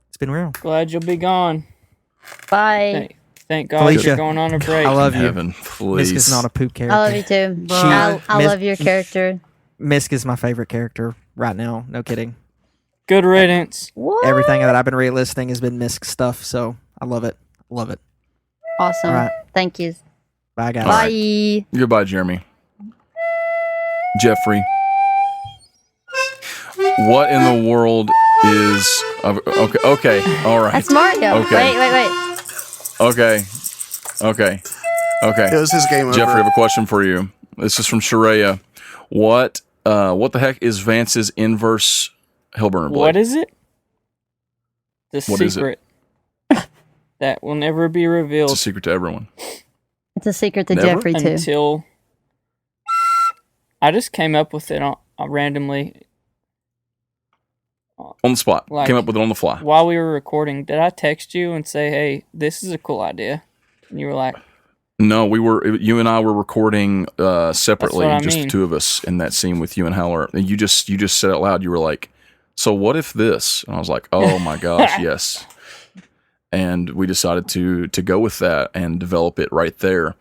it's been real. Glad you'll be gone. Bye. Thank God Felicia, you're going on a break. I love you. Heaven, please. Miska's not a poop character. I love you too. Bye. I love your character. Miska's my favorite character right now. No kidding. Good riddance. What? Everything that I've been re-listening has been Misk stuff, so I love it. Love it. Awesome. All right. Thank you. Bye, guys. Bye. Goodbye, Jeremy. Jeffrey. What in the world is... Okay, all right. That's Mario. Okay. Wait. Okay. It was his game over. Jeffrey, I have a question for you. This is from Shareya. What the heck is Vance's inverse Hellburner blade? What is it? The What is it? secret that will never be revealed It's a secret to everyone. It's a secret to Never? Jeffrey too. until I just came up with it randomly On the spot. Like- Came up with it on the fly. while we were recording. Did I text you and say, "Hey, this is a cool idea"? And you were like, No, you and I were recording separately, That's what I just mean. the two of us in that scene with you and Howler. And you just said out loud, you were like, "So what if this?" And I was like, "Oh my gosh, yes." And we decided to go with that and develop it right there.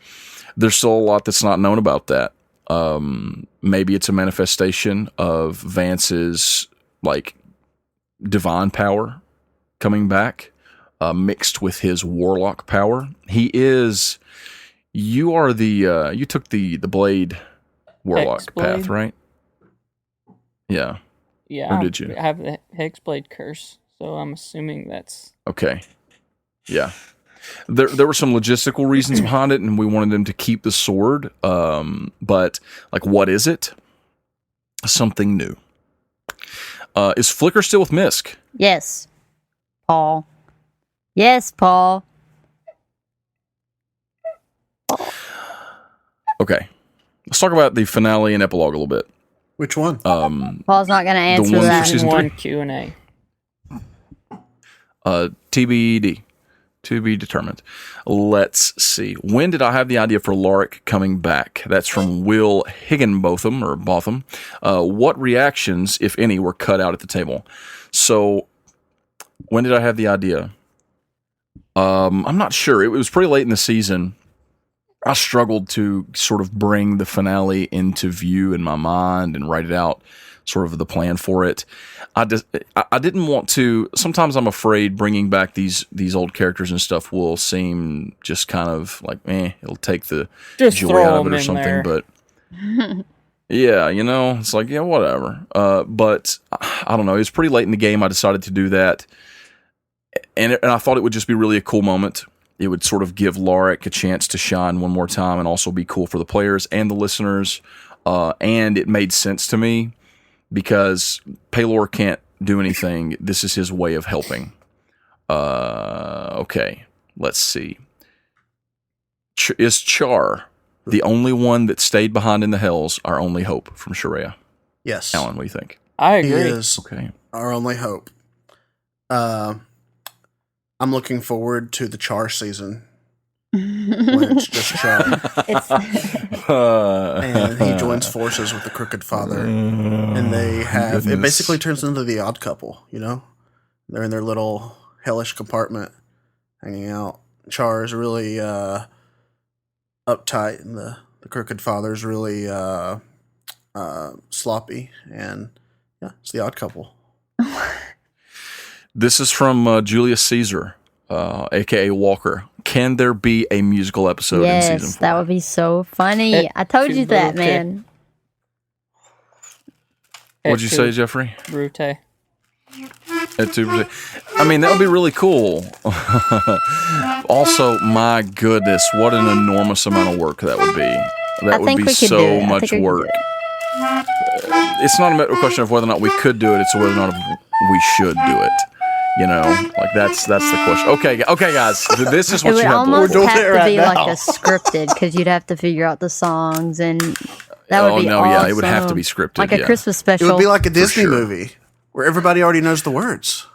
There's still a lot that's not known about that. Maybe it's a manifestation of Vance's like divine power coming back, mixed with his warlock power. You are you took the blade warlock Hexblade? path, right? Yeah. "Yeah, Or did you? I have the Hexblade curse, so I'm assuming that's Okay. Yeah. There were some logistical reasons behind it, and we wanted them to keep the sword. But like, what is it? Something new. Is Flicker still with Misk? Yes, Paul. Yes, Paul. Okay. Let's talk about the finale and epilogue a little bit. Which one? Paul's not going to answer one that. for season one 3? Q&A. TBD. To be determined. Let's see. When did I have the idea for Lark coming back? That's from Will Higginbotham or Botham. What reactions, if any, were cut out at the table? So, when did I have the idea? I'm not sure. It was pretty late in the season. I struggled to sort of bring the finale into view in my mind and write it out, sort of the plan for it. I didn't want to. Sometimes I'm afraid bringing back these old characters and stuff will seem just kind of like, it'll take the Just joy throw out of it them or in something. there. But yeah, it's like, yeah, whatever. But I don't know. It was pretty late in the game. I decided to do that, and I thought it would just be really a cool moment. It would sort of give Lorik a chance to shine one more time, and also be cool for the players and the listeners. And it made sense to me, because Paylor can't do anything. This is his way of helping. Okay, let's see. Is Char the only one that stayed behind in the Hells our only hope from Shareya? Yes. Alan, what do you think? I He agree. is Okay. our only hope. I'm looking forward to the Char season when it's just Char. And he joins forces with the Crooked Father. And they have... It goodness. basically turns into the Odd Couple, They're in their little hellish compartment hanging out. Char is really uptight, and the Crooked Father's really sloppy. And, yeah, it's the Odd Couple. This is from Julius Caesar, a.k.a. Walker. Can there be a musical episode in season 4? Yes, that would be so funny. Et I told tu you that, Brute. man. What'd you say, Jeffrey? Brute. I mean, that would be really cool. Also, my goodness, what an enormous amount of work that would be. That I would think be we could do so it. I much think we could work. do it. It's not a question of whether or not we could do it. It's whether or not we should do it. Like that's the question. Okay, guys, this is It what would you have to almost look for. have it to right be now. like a scripted, because you'd have to figure out the songs, and that would Oh, be no, awesome. yeah, it would have to be scripted, like a yeah. Christmas It special. would be like a Disney sure. movie where everybody already knows the words.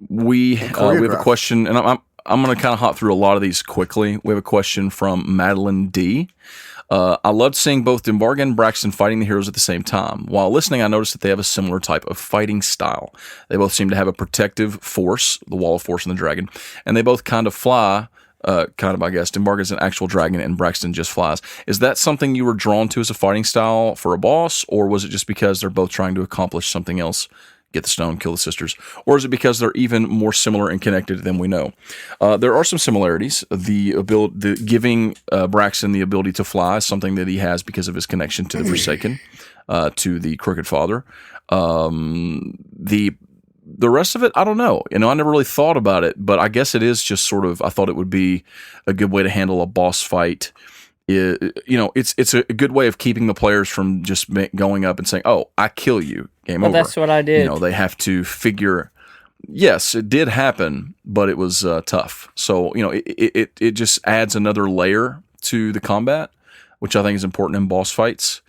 we have a choreograph. question, and I'm going to kind of hop through a lot of these quickly. We have a question from Madeline D. I loved seeing both Dimbarga and Braxton fighting the heroes at the same time. While listening, I noticed that they have a similar type of fighting style. They both seem to have a protective force, the wall of force and the dragon, and they both kind of fly. I guess. Dimbarga's an actual dragon and Braxton just flies. Is that something you were drawn to as a fighting style for a boss, or was it just because they're both trying to accomplish something else? Get the stone, kill the sisters, or is it because they're even more similar and connected than we know? There are some similarities. The giving Braxton the ability to fly is something that he has because of his connection to the Forsaken, to the Crooked Father. The rest of it, I don't know. I never really thought about it, but I guess it is just sort of. I thought it would be a good way to handle a boss fight. It's a good way of keeping the players from just going up and saying, "Oh, I kill you, game over." That's what I did. They have to figure. Yes, it did happen, but it was tough. So it just adds another layer to the combat, which I think is important in boss fights.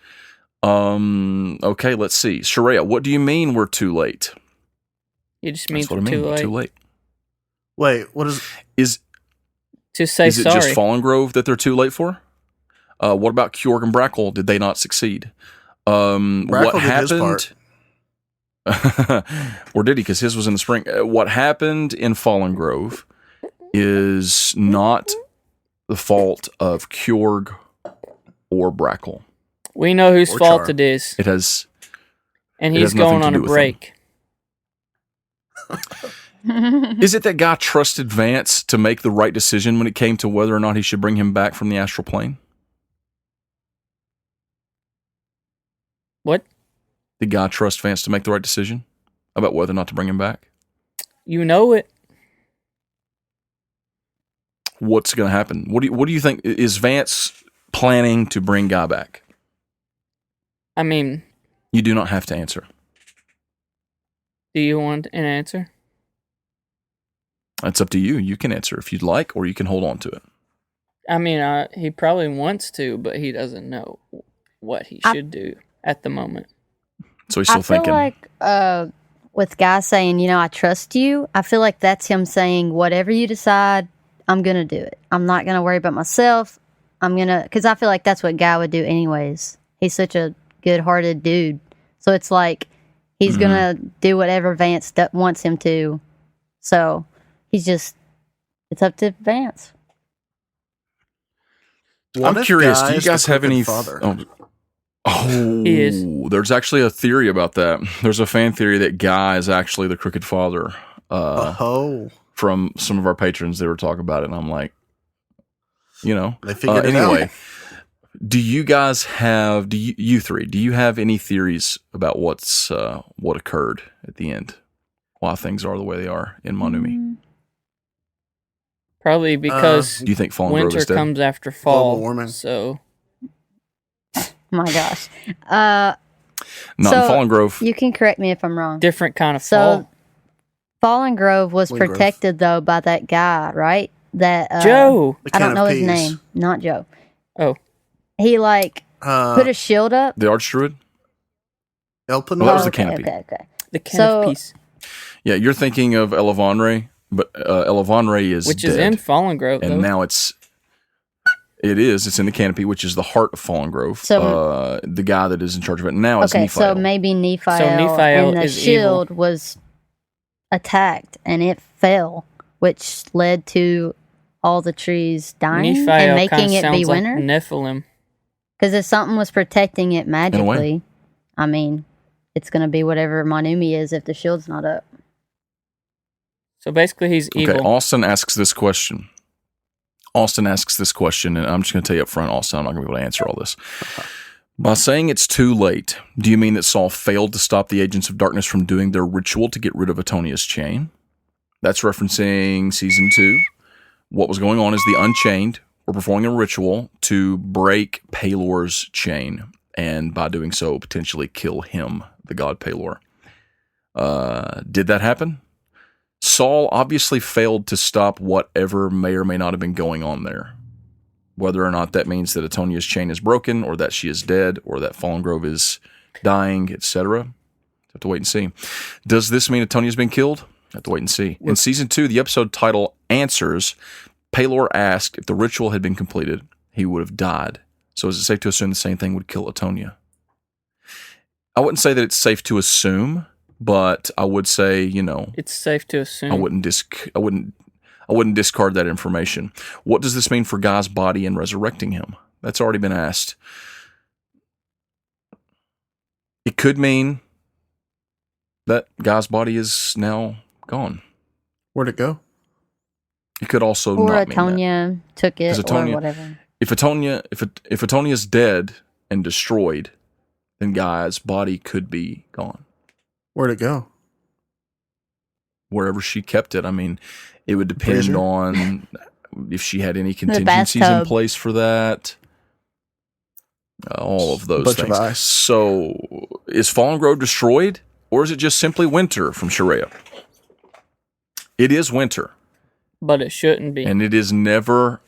Okay, let's see, Sharia, what do you mean we're too late? You just mean That's what I mean. too Too late. late. Wait, what is? To say Is it sorry. just Fallen Grove that they're too late for? What about Kjorg and Brackle? Did they not succeed? What did his happened? Or did he? Because his was in the spring. What happened in Fallen Grove is not the fault of Kjorg or Brackle. We know whose Or fault Char. it is, It has. and it he's has nothing going to on do a with break. Is it that guy trusted Vance to make the right decision when it came to whether or not he should bring him back from the astral plane? What? Did God trust Vance to make the right decision about whether or not to bring him back? You know it. What's going to happen? What do you think? Is Vance planning to bring Guy back? I mean, You do not have to answer. do you want an answer? It's up to you. You can answer if you'd like, or you can hold on to it. I mean, he probably wants to, but he doesn't know what he should do at the moment. So he's still I feel thinking. like with Guy saying, I trust you, I feel like that's him saying, whatever you decide, I'm going to do it. I'm not going to worry about myself. Because I feel like that's what Guy would do anyways. He's such a good-hearted dude. So it's like he's going to do whatever Vance wants him to. So it's up to Vance. What I'm if curious. Guy Do you is the guys have any? crooked father? He is. There's actually a theory about that. There's a fan theory that Guy is actually the crooked father. Oh, From some of our patrons, they were talking about it, and I'm like, they figured it anyway. out. Do you guys have? You three? Do you have any theories about what occurred at the end? Why things are the way they are in Monumi? Probably because Do you think Fallen Grove winter is dead? comes after Global fall. warming. So My gosh. Not in so Fallen Grove. You can correct me if I'm wrong. different kind of So fall. Fallen Grove was Fallen Grove. protected, though, by that guy, right? That Joe. The I can don't of know his peas. name. Not Joe. Oh, He, put a shield up. The Archdruid. Elpinor. Well, that was the okay, canopy. okay. the can So- of peace, Yeah, you're thinking of Elevonre, but Elevonre is which dead. is in Fallen Grove, and though. now it's in the canopy, which is the heart of Fallen Grove. So- the guy that is in charge of it now is Okay, Nephiel. so maybe Nephiel, Nephiel and the is shield was attacked, and it fell, which led to all the trees dying Nephiel and kind making of it sounds be like winter. Nephilim. Because if something was protecting it way. magically, I mean, it's going to be whatever Monumi is if the shield's not up. So basically, he's Okay, evil. Austin asks this question. And I'm just going to tell you up front, Austin, I'm not going to be able to answer all this. By saying it's too late, do you mean that Saul failed to stop the agents of darkness from doing their ritual to get rid of Atonia's chain? That's referencing season 2. What was going on is the Unchained were performing a ritual to break Pelor's chain, and by doing so, potentially kill him, the god Pelor. Did that happen? Saul obviously failed to stop whatever may or may not have been going on there. Whether or not that means that Atonia's chain is broken, or that she is dead, or that Fallen Grove is dying, etc. Have to wait and see. Does this mean Atonia's been killed? Have to wait and see. In season 2, the episode title Answers, Pelor asked if the ritual had been completed, he would have died. So is it safe to assume the same thing would kill Atonia? I wouldn't say that it's safe to assume, but I would say, It's safe to assume. I wouldn't discard that information. What does this mean for Guy's body and resurrecting him? That's already been asked. It could mean that Guy's body is now gone. Where'd it go? It could also Or not mean that. Atonia took it, 'Cause Atonia- or whatever. If Atonia's dead and destroyed, then Guy's body could be gone. Where'd it go? Wherever she kept it. I mean, it would depend Freezer? on if she had any contingencies in bathtub. place for that. All of those Bunch of things. ice. So, is Fallen Grove destroyed, or is it just simply winter from Sharia? It is winter, But it shouldn't be. and it is never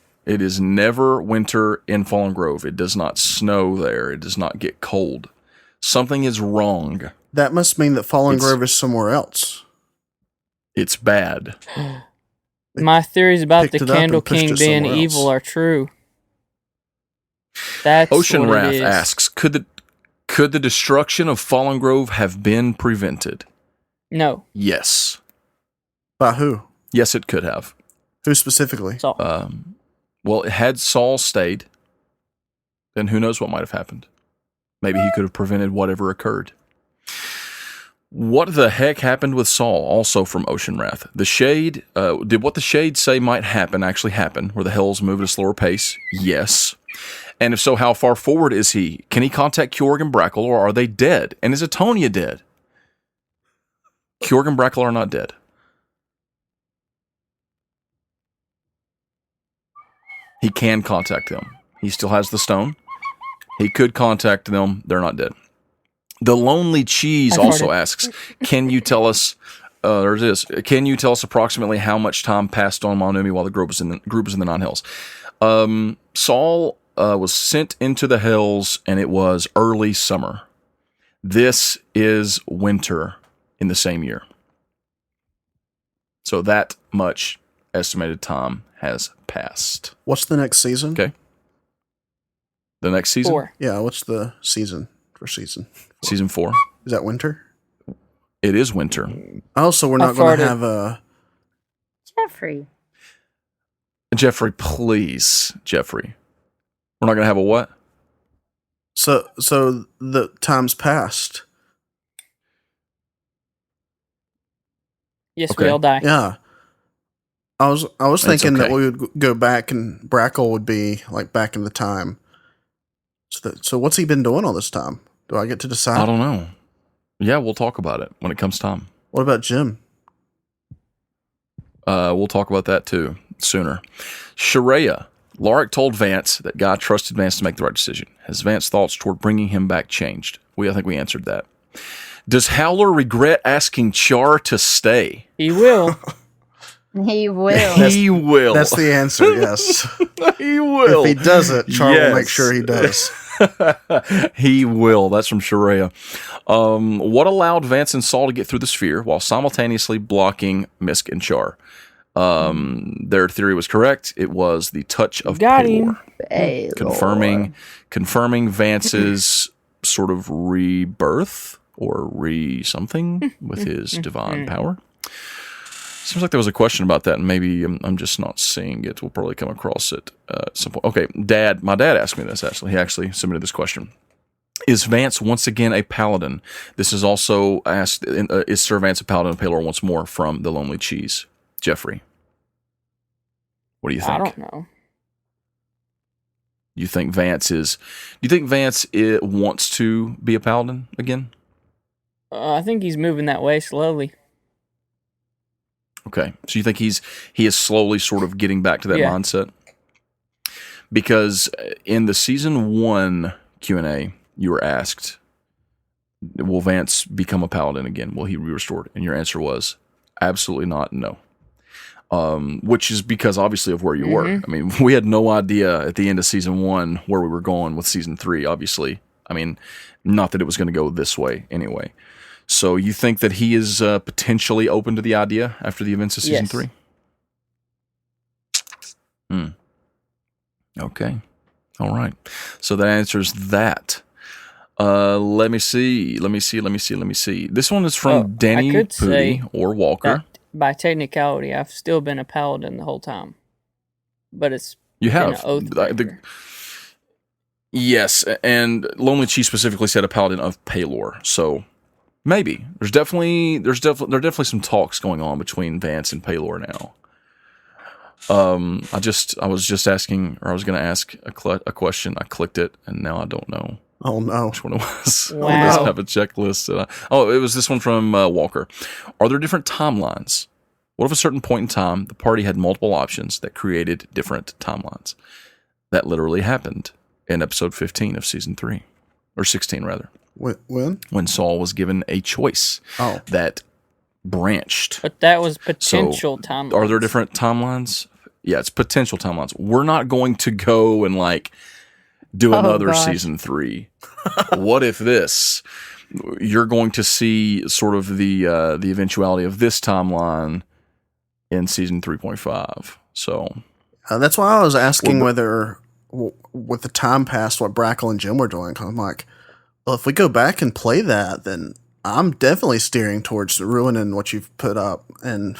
winter in Fallen Grove. It does not snow there. It does not get cold. Something is wrong. That must mean that Fallen It's- Grove is somewhere else. It's bad. My theories about picked the it up and Candle pushed King it being somewhere else. evil are true. That's Ocean what Wrath it is. asks, could the destruction of Fallen Grove have been prevented? No. Yes. By who? Yes, it could have. Who specifically? So, Well, had Saul stayed, then who knows what might have happened. Maybe he could have prevented whatever occurred. What the heck happened with Saul? Also from Ocean Wrath. The Shade, did what the Shade say might happen actually happen, where the Hells move at a slower pace? Yes. And if so, how far forward is he? Can he contact Kjorg and Brackle, or are they dead? And is Atonia dead? Kjorg and Brackle are not dead. He can contact them. He still has the stone. He could contact them. They're not dead. The Lonely Cheese I've also heard it. asks, can you tell us, can you tell us approximately how much time passed on Monumi while the group was in the Nine Hells? Saul was sent into the Hells, and it was early summer. This is winter in the same year. So that much estimated time has passed. What's the next season? Okay. The next season? 4. Yeah, what's the season for season? Season 4. Is that winter? It is winter. Oh, so we're How not far going to did- have a... Jeffrey. Jeffrey, please, Jeffrey. We're not going to have a what? So the time's passed. Yes, Okay. we all die. Yeah. I was It's thinking that okay. we would go back and Brackle would be like back in the time. So what's he been doing all this time? Do I get to decide? I don't know. Yeah, we'll talk about it when it comes time. What about Jim? We'll talk about that too sooner. Sharia. Lorik told Vance that God trusted Vance to make the right decision. Has Vance's thoughts toward bringing him back changed? I think we answered that. Does Howler regret asking Char to stay? He will. He will. He will. That's the answer, yes. He will. If he doesn't, Char will make Yes. sure he does. He will. That's from Sharia. What allowed Vance and Saul to get through the sphere while simultaneously blocking Misk and Char? Their theory was correct. It was the touch of Got him. Pelor. Hey, Confirming Vance's sort of rebirth or something with his divine power. Seems like there was a question about that, and maybe I'm just not seeing it. We'll probably come across it at some point. Okay, my dad asked me this, actually. He actually submitted this question. Is Vance once again a paladin? This is also asked, is Sir Vance a paladin of Pelor once more from The Lonely Cheese? Jeffrey, what do you think? I don't know. Do you think Vance wants to be a paladin again? I think he's moving that way slowly. Okay, so you think he is slowly sort of getting back to that Yeah. mindset? Because in the season 1 Q&A, you were asked, will Vance become a paladin again? Will he be restored? And your answer was absolutely not, no. Which is because obviously of where you were. I mean, we had no idea at the end of season 1 where we were going with season 3, obviously. I mean, not that it was going to go this way anyway. So you think that he is potentially open to the idea after the events of season Yes. 3? Okay. All right. So that answers that. Let me see. This one is from Danny I could say Pooty or Walker. That by technicality, I've still been a paladin the whole time, but it's You been have. an oath breaker. Yes, and Lonely Chi specifically said a paladin of Palor. So maybe there are definitely some talks going on between Vance and Palor now. I was just asking, or I was going to ask a question. I clicked it, and now I don't know Oh no. which one it was. Wow. I just have a checklist. It was this one from Walker. Are there different timelines? What if a certain point in time the party had multiple options that created different timelines? That literally happened in episode 15 of season 3, or 16 rather, When? when Saul was given a choice Oh. that branched. But that was potential timelines. Are there different timelines? Yeah, it's potential timelines. We're not going to go and do Oh, another gosh. season 3. What if this? You're going to see sort of the eventuality of this timeline in season 3.5. So That's why I was asking whether, with the time past, what Brackle and Jim were doing. 'Cause I'm like, well, if we go back and play that, then I'm definitely steering towards ruining what you've put up and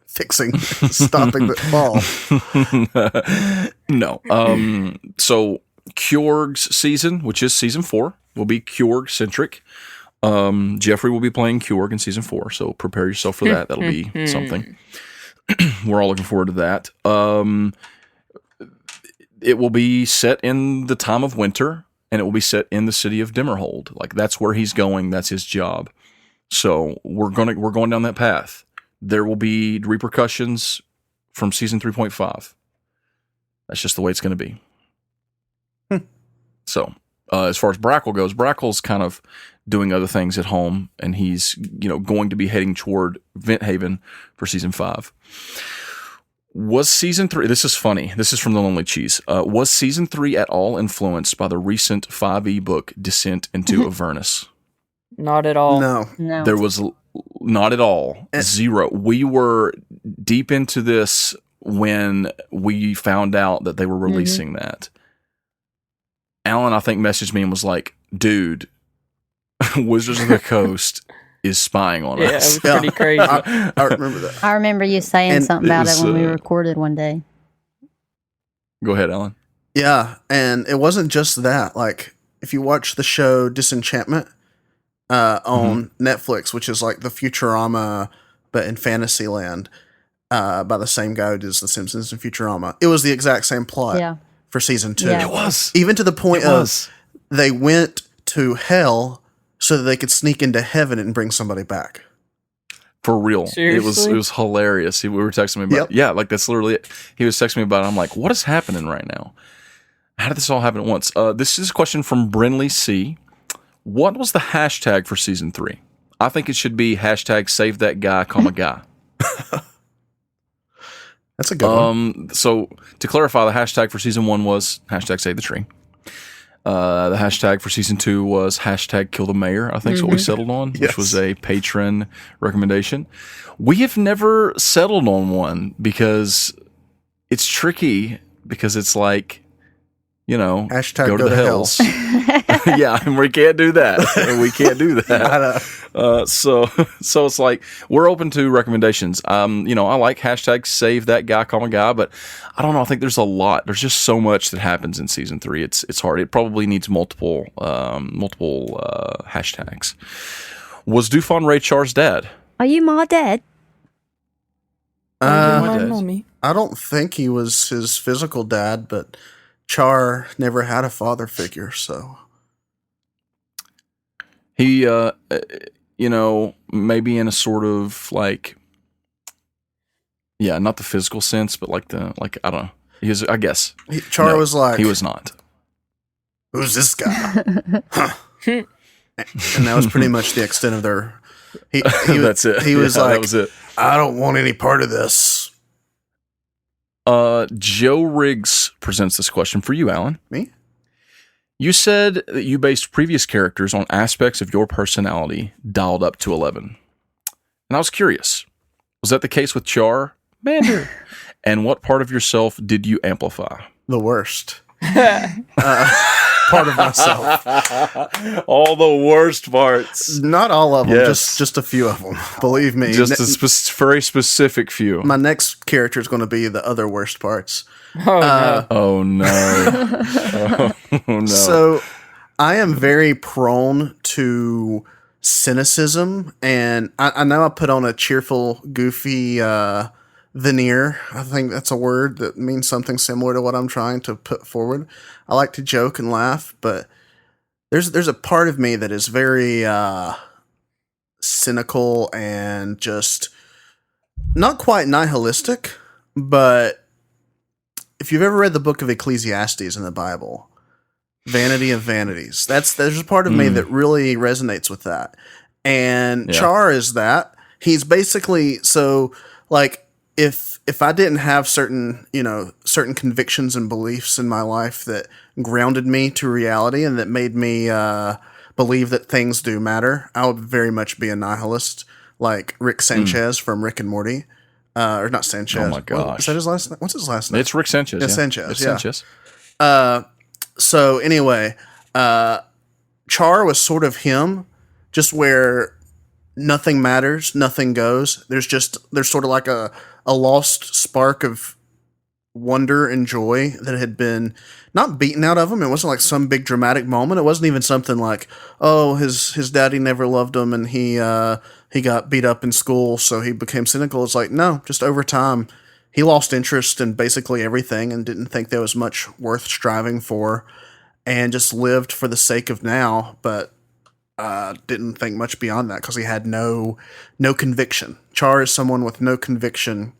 fixing, stopping the fall. no. So Kjorg's season, which is season 4, will be Kjorg centric. Jeffrey will be playing Kjorg in season 4, so prepare yourself for that. That'll be something. We're all looking forward to that. It will be set in the time of winter, and it will be set in the city of Dimmerhold. That's where he's going. That's his job. So we're going down that path. There will be repercussions from season 3.5. That's just the way it's going to be. So, as far as Brackle goes, Brackle's kind of doing other things at home, and he's going to be heading toward Venthaven for season 5. Was season 3? This is funny. This is from the Lonely Cheese. Was season 3 at all influenced by the recent 5e book Descent into Avernus? Not at all. No. No. There was not at all. Zero. We were deep into this when we found out that they were releasing that. Alan, I think, messaged me and was like, dude, Wizards of the Coast is spying on Yeah, it us. was pretty crazy. I remember that. I remember you saying And something about it it was, when we recorded one day. Go ahead, Alan. Yeah, and it wasn't just that. If you watch the show Disenchantment on Netflix, which is like the Futurama, but in Fantasyland, by the same guy who does The Simpsons and Futurama, it was the exact same plot Yeah. for season 2. Yeah. It was. Even to the point It of was. they went to hell so that they could sneak into heaven and bring somebody back. For real. It Seriously? was hilarious. We were texting me about it. Yeah, that's literally it. He was texting me about it. I'm like, what is happening right now? How did this all happen at once? This is a question from Brinley C. What was the hashtag for season 3? I think it should be hashtag save that guy, comma guy. That's a good one. So to clarify, the hashtag for season 1 was hashtag save the tree. The hashtag for season 2 was hashtag kill the mayor, I think is what we settled on, which Yes. was a patron recommendation. We have never settled on one because it's tricky, because it's like, Hashtag go to the hells. Yeah, and we can't do that. We can't do that. So it's like we're open to recommendations. I like hashtag save that guy, comma guy, but I don't know. I think there's a lot. There's just so much that happens in season 3. It's hard. It probably needs multiple hashtags. Was Dufon Ray Char's dad? Are you my dad? My dad. mommy. I don't think he was his physical dad, but Char never had a father figure, so He, maybe in a sort of not the physical sense, but I don't know. I guess Char No, was like, he was not. "Who's this guy?" Huh. And that was pretty much the extent of their. He That's it. He was Yeah, like, that was it. "I don't want any part of this." Joe Riggs presents this question for you, Alan. Me? You said that you based previous characters on aspects of your personality dialed up to 11. And I was curious, was that the case with Char, Mander? And what part of yourself did you amplify? The worst. Part of myself. All the worst parts. Not all of them, Yes. just a few of them. Believe me. Just a very specific few. My next character is going to be the other worst parts. Oh no. Oh, no. Oh, no. So I am very prone to cynicism, and I know I put on a cheerful, goofy veneer. I think that's a word that means something similar to what I'm trying to put forward. I like to joke and laugh, but there's a part of me that is very cynical and just not quite nihilistic, but if you've ever read the book of Ecclesiastes in the Bible, Vanity of Vanities, there's a part of me that really resonates with that. And Char is that. He's basically, so like, if I didn't have certain convictions and beliefs in my life that grounded me to reality and that made me believe that things do matter, I would very much be a nihilist, like Rick Sanchez from Rick and Morty. Or not Sanchez. Oh my gosh. Is that his last name? What's his last name? It's Rick Sanchez. Yeah, Yeah, Sanchez, It's yeah. Sanchez. So anyway, Char was sort of him, just where nothing matters, nothing goes. There's sort of like a lost spark of wonder and joy that had been not beaten out of him. It wasn't like some big dramatic moment. It wasn't even something like, oh, his daddy never loved him and he got beat up in school, so he became cynical. It's like, no, just over time, he lost interest in basically everything and didn't think there was much worth striving for, and just lived for the sake of now, but didn't think much beyond that because he had no conviction. Char is someone with no conviction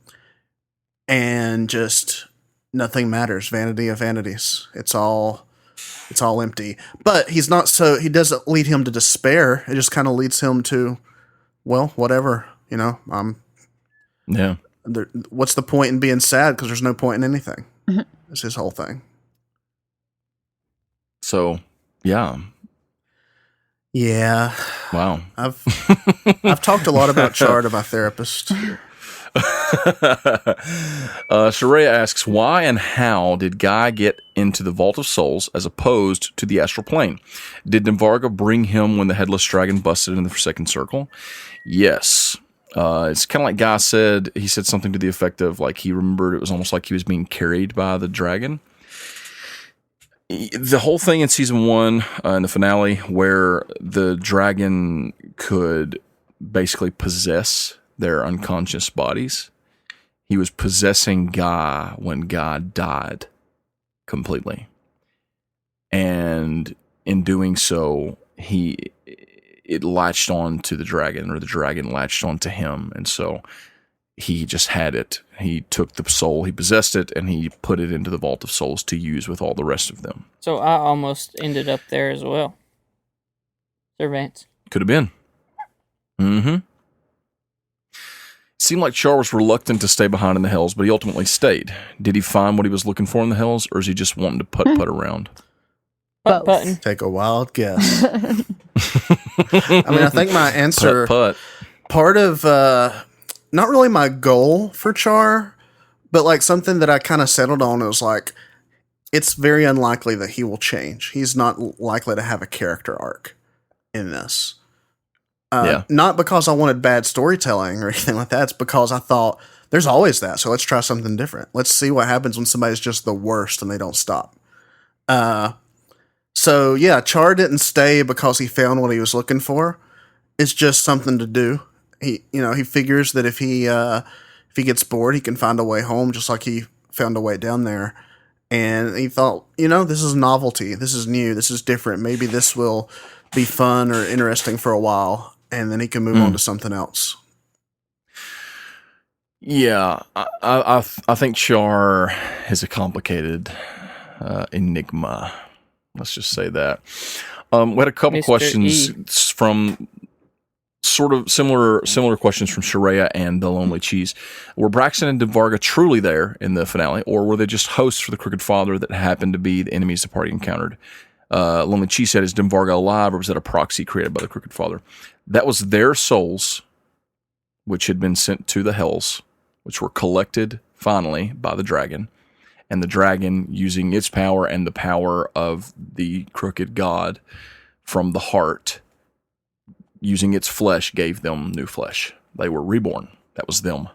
and just nothing matters. Vanity of vanities. It's all empty. But he's not so. He doesn't lead him to despair. It just kind of leads him to, well, whatever. Yeah. What's the point in being sad? Because there's no point in anything. It's his whole thing. So, yeah. Yeah. Wow. I've talked a lot about Char to my therapist. Sharia asks, why and how did Guy get into the Vault of Souls as opposed to the astral plane? Did Nimvarga bring him when the headless dragon busted in the second circle? Yes. It's kind of like Guy said. He said something to the effect of, like, he remembered it was almost like he was being carried by the dragon. The whole thing in season 1, in the finale, where the dragon could basically possess their unconscious bodies, he was possessing Guy when Guy died completely. And in doing so, it latched on to the dragon, or the dragon latched on to him. And so he just had it. He took the soul, he possessed it, and he put it into the Vault of Souls to use with all the rest of them. So I almost ended up there as well. Sir Vance. Could have been. Mm-hmm. Seemed like Char was reluctant to stay behind in the Hells, but he ultimately stayed. Did he find what he was looking for in the Hells, or is he just wanting to putt around? Both. Button. Take a wild guess. I mean, I think my answer, Putt. part of, not really my goal for Char, but like something that I kind of settled on is like, it's very unlikely that he will change. He's not likely to have a character arc in this. Not because I wanted bad storytelling or anything like that. It's because I thought there's always that. So let's try something different. Let's see what happens when somebody's just the worst and they don't stop. So yeah, Char didn't stay because he found what he was looking for. It's just something to do. He figures that if he gets bored, he can find a way home, just like he found a way down there. And he thought, this is novelty. This is new. This is different. Maybe this will be fun or interesting for a while, and then he can move on to something else. Yeah, I think Char is a complicated enigma. Let's just say that. We had a couple Mr. questions from sort of similar questions from Sharia and the Lonely Cheese. Were Braxton and Nimvarga truly there in the finale, or were they just hosts for the Crooked Father that happened to be the enemies the party encountered? Lonely Cheesehead, is Dimvarga alive, or was that a proxy created by the Crooked Father? That was their souls, which had been sent to the Hells, which were collected finally by the dragon. And the dragon, using its power and the power of the crooked god from the heart, using its flesh, gave them new flesh. They were reborn. That was them.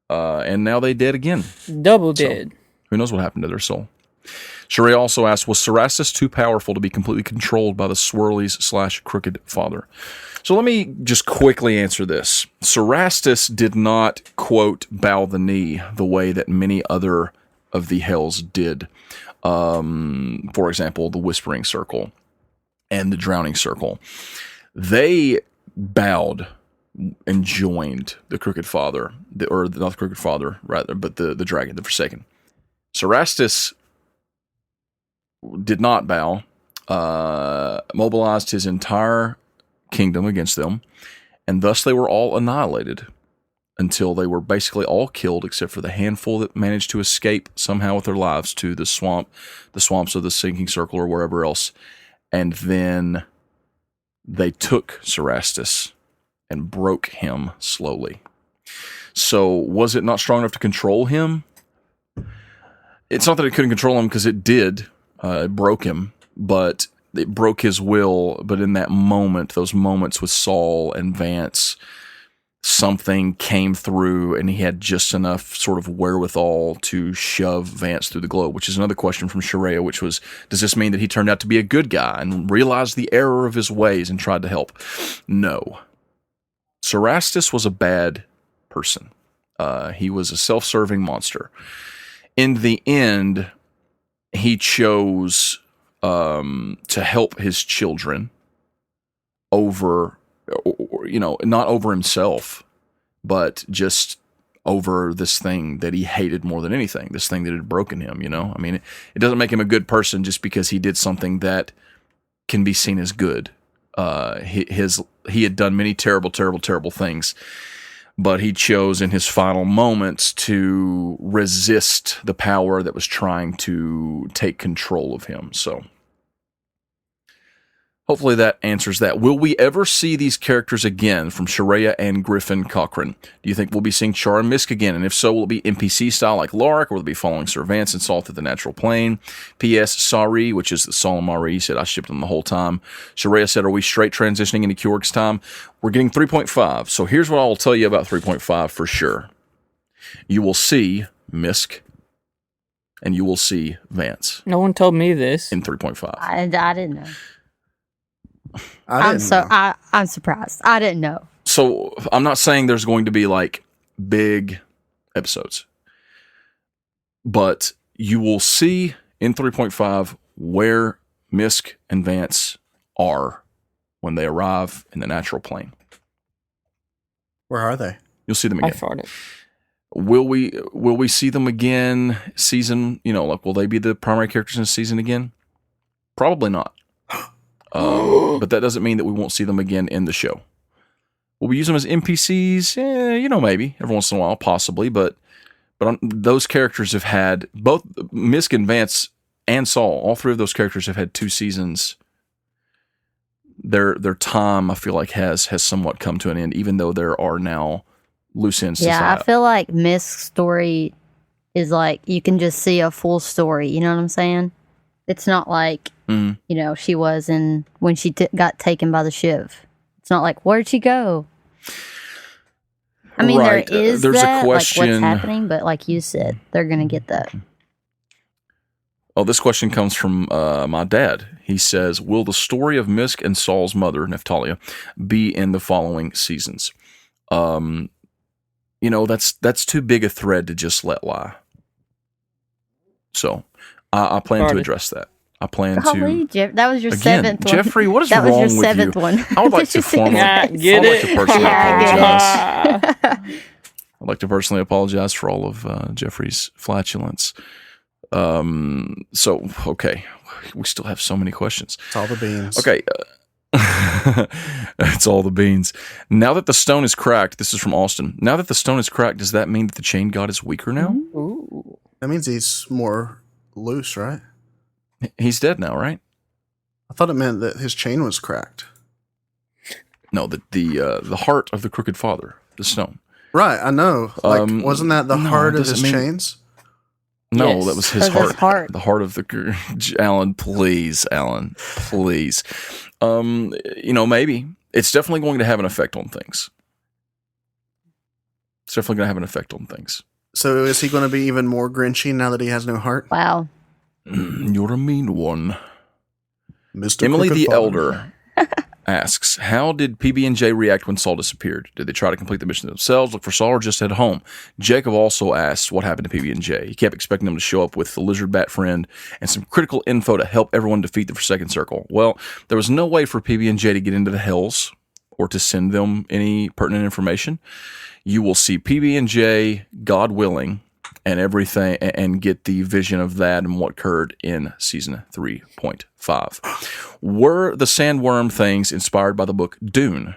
And now they dead again. Double dead. Who knows what happened to their soul? Sharia also asked, was Cerastus too powerful to be completely controlled by the Swirlies / Crooked Father? So let me just quickly answer this. Cerastus did not, quote, bow the knee the way that many other of the Hells did. For example, the Whispering Circle and the Drowning Circle. They bowed and joined the Crooked Father, not the Crooked Father, rather, but the dragon, the Forsaken. Cerastus did not bow, mobilized his entire kingdom against them, and thus they were all annihilated until they were basically all killed except for the handful that managed to escape somehow with their lives to the swamps of the Sinking Circle or wherever else. And then they took Cerastus and broke him slowly. So was it not strong enough to control him? It's not that it couldn't control him, because it did. It broke him, but it broke his will. But in that moment, those moments with Saul and Vance, something came through and he had just enough sort of wherewithal to shove Vance through the globe, which is another question from Sharia, which was, does this mean that he turned out to be a good guy and realized the error of his ways and tried to help? No. Cerastus was a bad person. He was a self-serving monster. In the end, he chose to help his children over, not over himself, but just over this thing that he hated more than anything, this thing that had broken him, I mean, it doesn't make him a good person just because he did something that can be seen as good. He had done many terrible, terrible, terrible things, but he chose in his final moments to resist the power that was trying to take control of him. So hopefully that answers that. Will we ever see these characters again from Sharia and Griffin Cochran? Do you think we'll be seeing Char and Misk again? And if so, will it be NPC style like Lorik, or will it be following Sir Vance and Saul through the natural plane? P.S. Sari, which is the Solemari, said, I shipped them the whole time. Sharia said, are we straight transitioning into Kjorg's time? We're getting 3.5. So here's what I'll tell you about 3.5 for sure. You will see Misk and you will see Vance. No one told me this. In 3.5. I didn't know. I'm I'm surprised. I didn't know. So I'm not saying there's going to be like big episodes, but you will see in 3.5 where Misk and Vance are when they arrive in the natural plane. Where are they? You'll see them I again. farted. Will we see them again season, will they be the primary characters in the season again? Probably not. But that doesn't mean that we won't see them again in the show. Will we use them as NPCs? Maybe every once in a while, possibly. But those characters have had, both Misk and Vance and Saul, all three of those characters have had 2 seasons. Their time, I feel like, has somewhat come to an end, even though there are now loose ends. Yeah, I feel like Misk's story is like you can just see a full story. You know what I'm saying? It's not like, she was when she got taken by the Shiv. It's not like, where'd she go? I mean, right. there's a question. like, what's happening, but like you said, they're going to get that. Oh, this question comes from my dad. He says, will the story of Misk and Saul's mother, Neftalia, be in the following seasons? That's too big a thread to just let lie. So I plan to address that. I plan to. That was your Again, 7th one. Jeffrey, what is that wrong was your with 7th you? one. I would like to formally. Get I'd like to personally apologize. it? I'd like to personally apologize for all of Jeffrey's flatulence. Okay, we still have so many questions. It's all the beans. Okay. It's all the beans. Now that the stone is cracked, this is from Austin. Now that the stone is cracked, does that mean that the chain god is weaker now? Ooh. That means he's more loose, right? He's dead now, right? I thought it meant that his chain was cracked. No, the heart of the crooked father, the stone. Right, I know. Like, wasn't that the no, heart it of his doesn't mean- chains? No, Yes. that was his That was his heart. heart. The heart of the Alan. Please, Alan. Please. Maybe it's definitely going to have an effect on things. It's definitely going to have an effect on things. So is he going to be even more Grinchy now that he has no heart? Wow. You're a mean one. Mr. Emily Crooked the Father. Elder asks, how did PB&J react when Saul disappeared? Did they try to complete the mission themselves, look for Saul, or just head home? Jacob also asked what happened to PB&J. He kept expecting them to show up with the lizard bat friend and some critical info to help everyone defeat the Forsaken Circle. Well, there was no way for PB&J to get into the Hells or to send them any pertinent information. You will see PB&J, God willing, and everything, and get the vision of that and what occurred in season 3.5. Were the sandworm things inspired by the book Dune?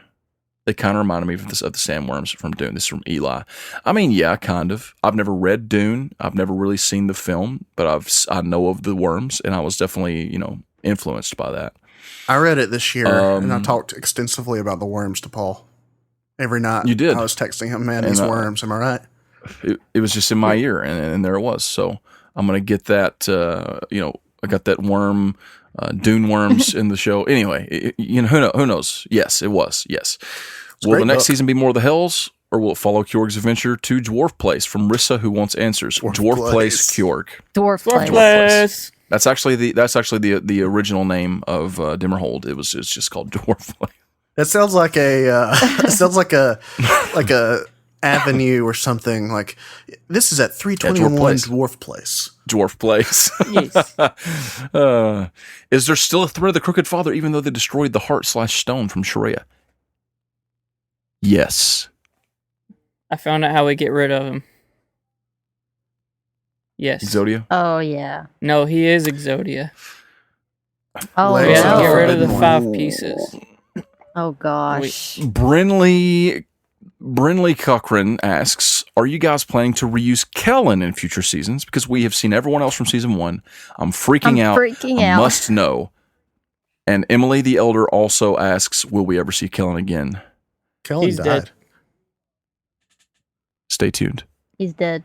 They kind of reminded me of the sandworms from Dune. This is from Eli. I mean, yeah, kind of. I've never read Dune. I've never really seen the film, but I know of the worms, and I was definitely, influenced by that. I read it this year, and I talked extensively about the worms to Paul. Every night. You did. I was texting him, man, And, these worms, am I right? It was just in my ear, and there it was. So I'm going to get that, I got that worm, Dune worms in the show. Anyway, who knows? Yes, it was. Yes. Will the next season be more of the Hells, or will it follow Kjorg's adventure to Dwarf Place? From Rissa, who wants answers. Dwarf Place, Kjorg. Dwarf place. Place. That's actually the original name of Dimmerhold. It's just called Dwarf Place. That sounds like a avenue or something. Like, this is at 321 Dwarf Place. Dwarf Place. Yes. Is there still a threat of the Crooked Father, even though they destroyed the heart/stone from Sharia? Yes. I found out how we get rid of him. Yes. Exodia? Oh, yeah. No, he is Exodia. Oh, Well, We have to get no. rid of the Forbidden 5 one. pieces. Oh, gosh. Brinley Cochran asks, are you guys planning to reuse Kellen in future seasons? Because we have seen everyone else from season 1. I'm freaking out. I must know. And Emily the Elder also asks, will we ever see Kellen again? Kellen He's died. dead. Stay tuned. He's dead.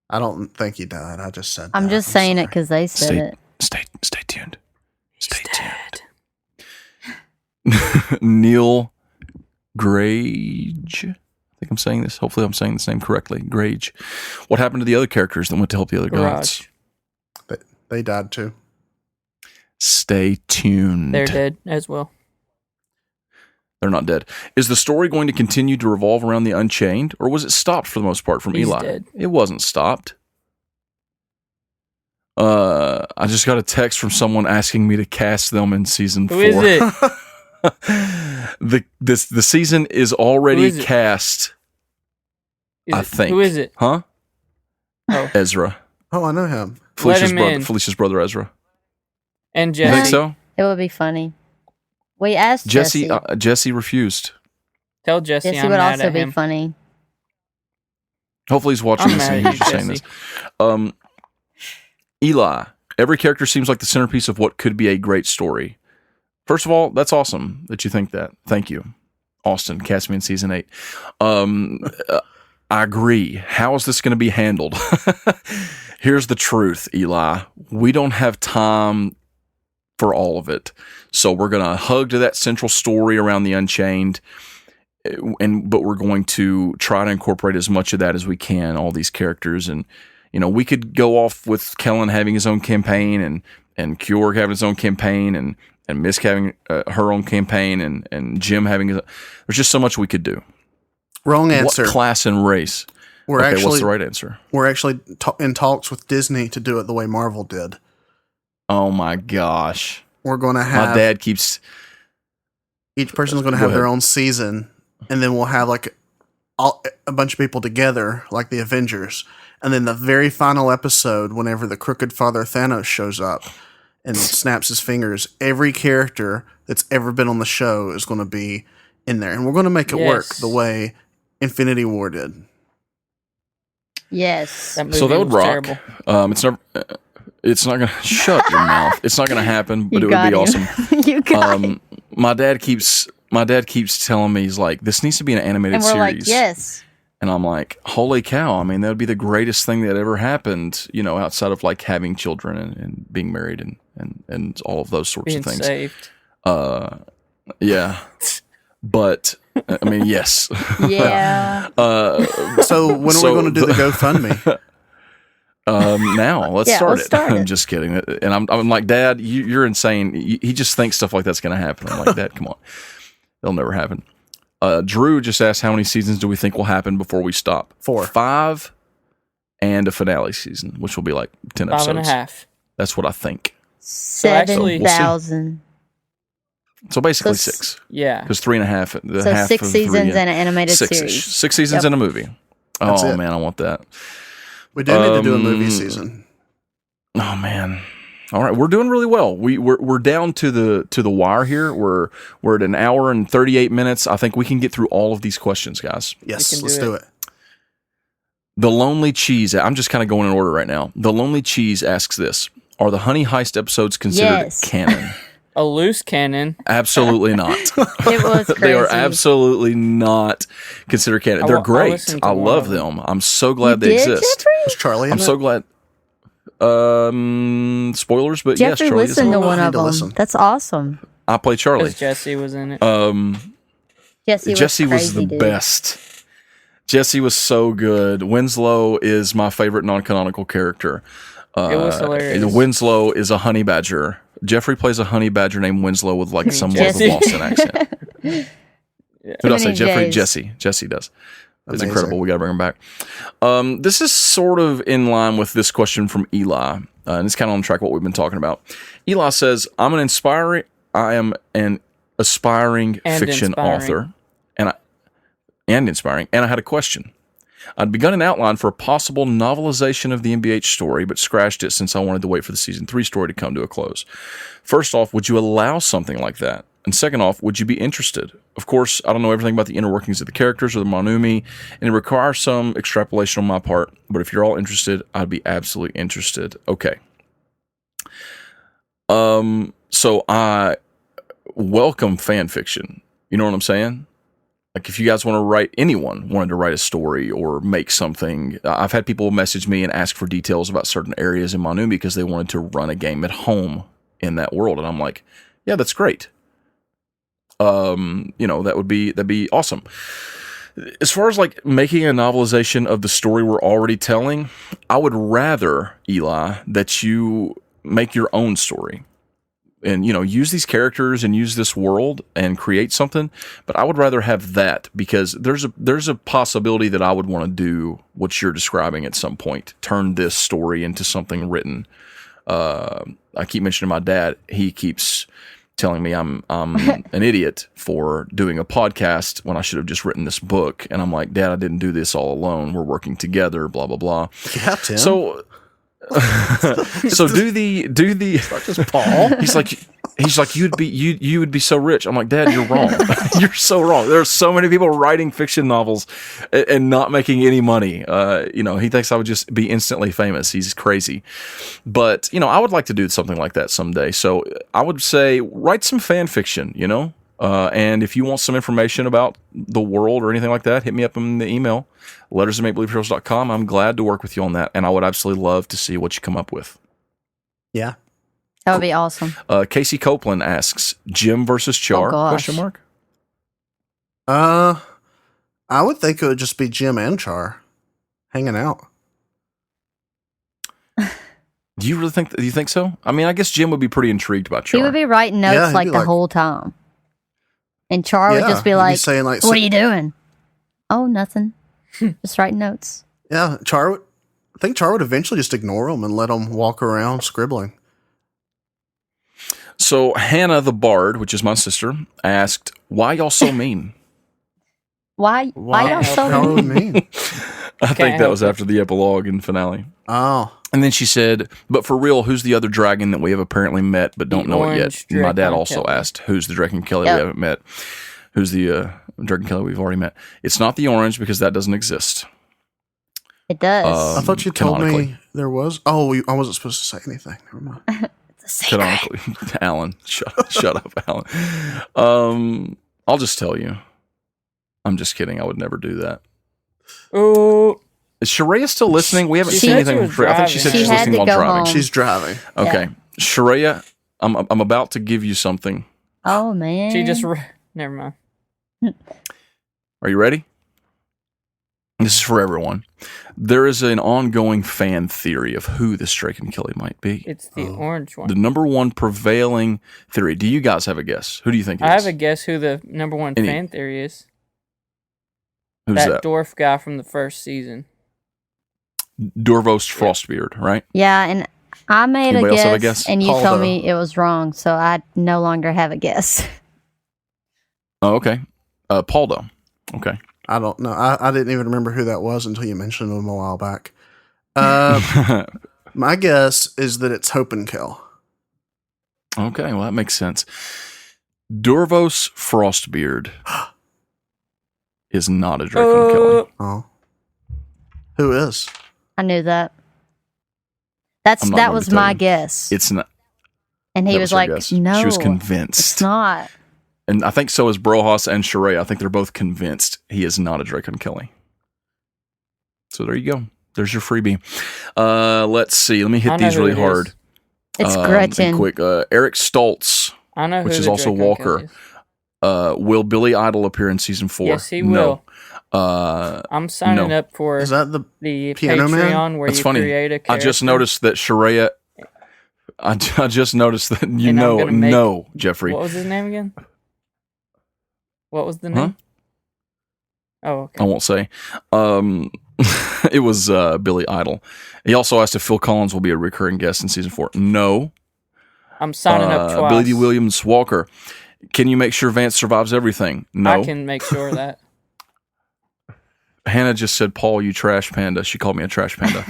I don't think he died. I just said I'm that. just saying it sorry. because they said it. Stay tuned. Stay tuned. Neil Grage. I think I'm saying this. Hopefully I'm saying this name correctly. Grage. What happened to the other characters that went to help the other gods? They died too. Stay tuned. They're dead as well. They're not dead. Is the story going to continue to revolve around the Unchained, or was it stopped for the most part from He's Eli? dead. It wasn't stopped. I just got a text from someone asking me to cast them in season 4. Who is it? The season is already Who is it? cast. I think. Who is it? Huh? Oh, Ezra. Oh, I know him. Felicia's him brother. in. Felicia's brother Ezra. and You think Jesse. so? It would be funny. We asked Jesse. Jesse refused. Tell Jesse Jesse I'm would mad also at be him. funny. Hopefully he's watching I'm this and mad he's at just you, saying this. Eli, every character seems like the centerpiece of what could be a great story. First of all, that's awesome that you think that. Thank you. Austin, cast me in season 8. I agree. How is this going to be handled? Here's the truth, Eli. We don't have time for all of it. So we're going to hug to that central story around the Unchained, but we're going to try to incorporate as much of that as we can, all these characters. And, we could go off with Kellen having his own campaign and Kjorg having his own campaign and Misk having her own campaign and Jim having his. There's just so much we could do. Wrong answer. What class and race? What's the right answer? We're actually in talks with Disney to do it the way Marvel did. Oh my gosh. We're going to have My dad keeps. each person's going to have their own season, and then we'll have like a bunch of people together, like the Avengers. And then the very final episode, whenever the Crooked Father Thanos shows up and snaps his fingers, every character that's ever been on the show is going to be in there. And we're going to make it work Yes. the way Infinity War did. Yes. That movie So that would was rock. terrible. It's never. It's not gonna shut your mouth. It's not gonna happen, but You it would be got him. awesome. You got it. My dad keeps telling me, he's like, this needs to be an animated And we're series. like, yes. And I'm like, holy cow! I mean, that would be the greatest thing that ever happened. Outside of like having children and being married and all of those sorts Being of things. saved. Yeah, but I mean, yes. Yeah. So when are we going to do the GoFundMe? Now let's Yeah, start let's it. start I'm it. just kidding. And I'm like, Dad, you're insane. He just thinks stuff like that's going to happen. I'm like, Dad, come on, it'll never happen. Drew just asked, how many seasons do we think will happen before we stop? 4. 5, and a finale season, which will be like 10 episodes. 5.5. That's what I think. actually- 7,000. So basically So 6, Yeah. because 3.5. The So half 6 of 3 seasons and an animated six-ish. series. 6 seasons Yep. and a movie. That's Oh it. man, I want that. We do need to do a movie season. Oh man. All right, we're doing really well. We're down to the wire here. We're at an hour and 38 minutes. I think we can get through all of these questions, guys. Yes, can let's do do it. it. The Lonely Cheese. I'm just kind of going in order right now. The Lonely Cheese asks this: are the Honey Heist episodes considered Yes. canon? A loose cannon. Absolutely not. It was crazy. They are absolutely not considered canon. They're I great. listened to I one love of them. them. I'm so glad You they did, exist. Jeffrey? Was Charlie in I'm it? so glad. Spoilers, but yes, Jeffrey Charlie is listened in to it. I one need of to them. listen. That's awesome. I play Charlie. Because Jesse was in it. Jesse was the crazy, dude. best. Jesse was so good. Winslow is my favorite non-canonical character. It was hilarious. Winslow is a honey badger. Jeffrey plays a honey badger named Winslow with like somewhat of a Jesse. Boston accent. Who did I say? many Jeffrey? J's? Jesse. Jesse does. It's Amazing. incredible. We got to bring him back. This is sort of in line with this question from Eli, and it's kind of on track with what we've been talking about. Eli says, I am an aspiring And fiction inspiring. author, and inspiring. And I had a question. I'd begun an outline for a possible novelization of the MBH story, but scratched it since I wanted to wait for the season 3 story to come to a close. First off, would you allow something like that? And second off, would you be interested? Of course, I don't know everything about the inner workings of the characters or the Monumi, and it requires some extrapolation on my part, but if you're all interested, I'd be absolutely interested. Okay. So I welcome fan fiction. You know what I'm saying? Like if you guys want to write, anyone wanted to write a story or make something, I've had people message me and ask for details about certain areas in Monumi because they wanted to run a game at home in that world. And I'm like, yeah, that's great. That'd be awesome. As far as like making a novelization of the story we're already telling, I would rather, Eli, that you make your own story. And, use these characters and use this world and create something. But I would rather have that because there's a possibility that I would want to do what you're describing at some point. Turn this story into something written. I keep mentioning my dad. He keeps telling me I'm an idiot for doing a podcast when I should have just written this book. And I'm like, Dad, I didn't do this all alone. We're working together, blah, blah, blah. Yeah, Tim. So... so do the not just Paul. he's like you would be so rich. I'm like, Dad, you're wrong. You're so wrong. There are so many people writing fiction novels and not making any money. He thinks I would just be instantly famous. He's crazy. But I would like to do something like that someday. So I would say write some fan fiction. And if you want some information about the world or anything like that, hit me up in the email, letters@makebelieveheroes.com. I'm glad to work with you on that, and I would absolutely love to see what you come up with. Yeah. That would be awesome. Casey Copeland asks, Jim versus Char? Oh, gosh. Question mark. I would think it would just be Jim and Char hanging out. Do you really think? Do you think so? I mean, I guess Jim would be pretty intrigued by Char. He would be writing Yeah, notes he'd like be the like- whole time. And Char would just be he'd like, saying like, what are you doing? Oh, nothing. Just writing notes. Yeah, I think Char would eventually just ignore him and let him walk around scribbling. So Hannah the Bard, which is my sister, asked, "Why y'all so mean?" Why y'all so How would mean? I think that was after the epilogue and finale. Oh, And then she said, "But for real, who's the other dragon that we have apparently met but don't The know it yet?" orange My dad Dragon also Kelly. asked, "Who's the Dragon Kelly Yep. we haven't met? Who's the Dragon Kelly we've already met?" It's not the orange because that doesn't exist. It does. I thought you told canonically. me there was. Oh, I wasn't supposed to say anything. Never mind. It's a secret. Canonically. Alan, shut up, Alan. I'll just tell you. I'm just kidding. I would never do that. Oh, Is Sharia still listening? We haven't She seen said she anything was from Sharia. I think she said driving. she's She had listening to while go driving. home. She's driving. Okay. Sharia, I'm about to give you something. Oh man. she just. Never mind. Are you ready? This is for everyone. There is an ongoing fan theory of who this Drake and Kelly might be. It's the orange one. The number one prevailing theory. Do you guys have a guess? Who do you think it I is? have a guess who the number one Any- fan theory is. Who's That that? dwarf guy from the first season. Dorvost Frostbeard, right? Yeah, and I made Anybody a else guess, have a guess? and you Paul, told though. me it was wrong, so I no longer have a guess. Oh, okay. Pauldo. Okay. I don't know. I didn't even remember who that was until you mentioned him a while back. My guess is that it's Hope and Kel. Okay, well, that makes sense. Dorvos Frostbeard is not a Drake and Kelly. Oh, who is? I knew that. I'm not That going was to tell my you. guess, It's not. and he that was her like, guess. "No, She was it's convinced. not." And I think so is Brohas and Sharia. I think they're both convinced he is not a Drake and Kelly. So there you go. There's your freebie. Let's see. Let me I hit know these who really it hard. is. It's And Gretchen. quick. Eric Stoltz. I know Which who is the also Draco Walker. Kelly is. Will Billy Idol appear in season 4? Yes, he No. will. Uh, I'm signing no. up for Is that the the Piano Man? Patreon where That's you funny. create a character. I just noticed that Sharia. I just noticed that And I'm gonna make- no, Jeffrey. What was his name again? What was the Huh? name? Oh, okay. I won't say. It was Billy Idol. He also asked if Phil Collins will be a recurring guest in season 4. No. I'm signing up twice. Billy D. Williams Walker. Can you make sure Vance survives everything? No. I can make sure of that. Hannah just said, "Paul, you trash panda." She called me a trash panda.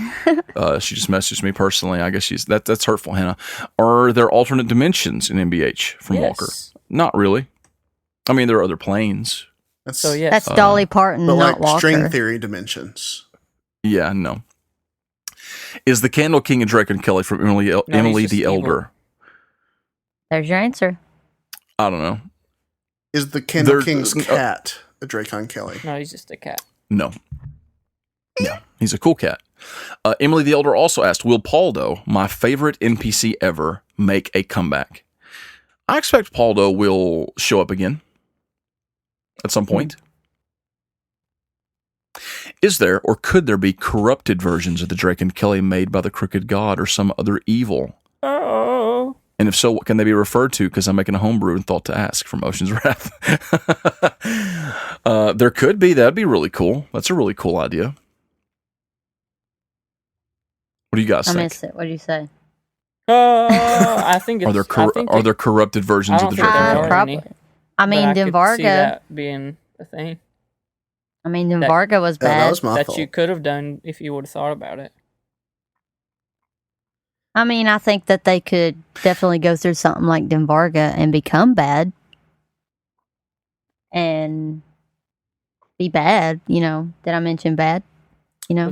She just messaged me personally. I guess that's hurtful, Hannah. Are there alternate dimensions in MBH from Walker? Yes. Not really. I mean, there are other planes. that's So yes. That's Dolly Parton, but not like Walker. string theory dimensions. Yeah, no. Is the Candle King and Drake and Kelly from Emily he's just the evil. Elder? There's your answer. I don't know. Is the Candle There- King's cat a Dracon Kelly? No, he's just a cat. No. No, he's a cool cat. Emily the Elder also asked, will Pauldo, my favorite NPC ever, make a comeback? I expect Pauldo will show up again at some point. Is there or could there be corrupted versions of the Drake and Kelly made by the Crooked God or some other evil? Oh. And if so, what can they be referred to? Because I'm making a homebrew and thought to ask from Ocean's Wrath. There could be. That'd be really cool. That's a really cool idea. What do you guys I think? missed it. What did you say? I think it's. Are there corrupted versions I of the don't think Drake there and are Kelly? Probably. any, I but mean, I could see Dimvarga. that being a thing I mean, Dimvarga was Yeah, bad. that was my that fault. you could have done if you would have thought about it. I mean, I think that they could definitely go through something like Dimvarga and become bad. And be bad, you know. Did I mention bad? You know? So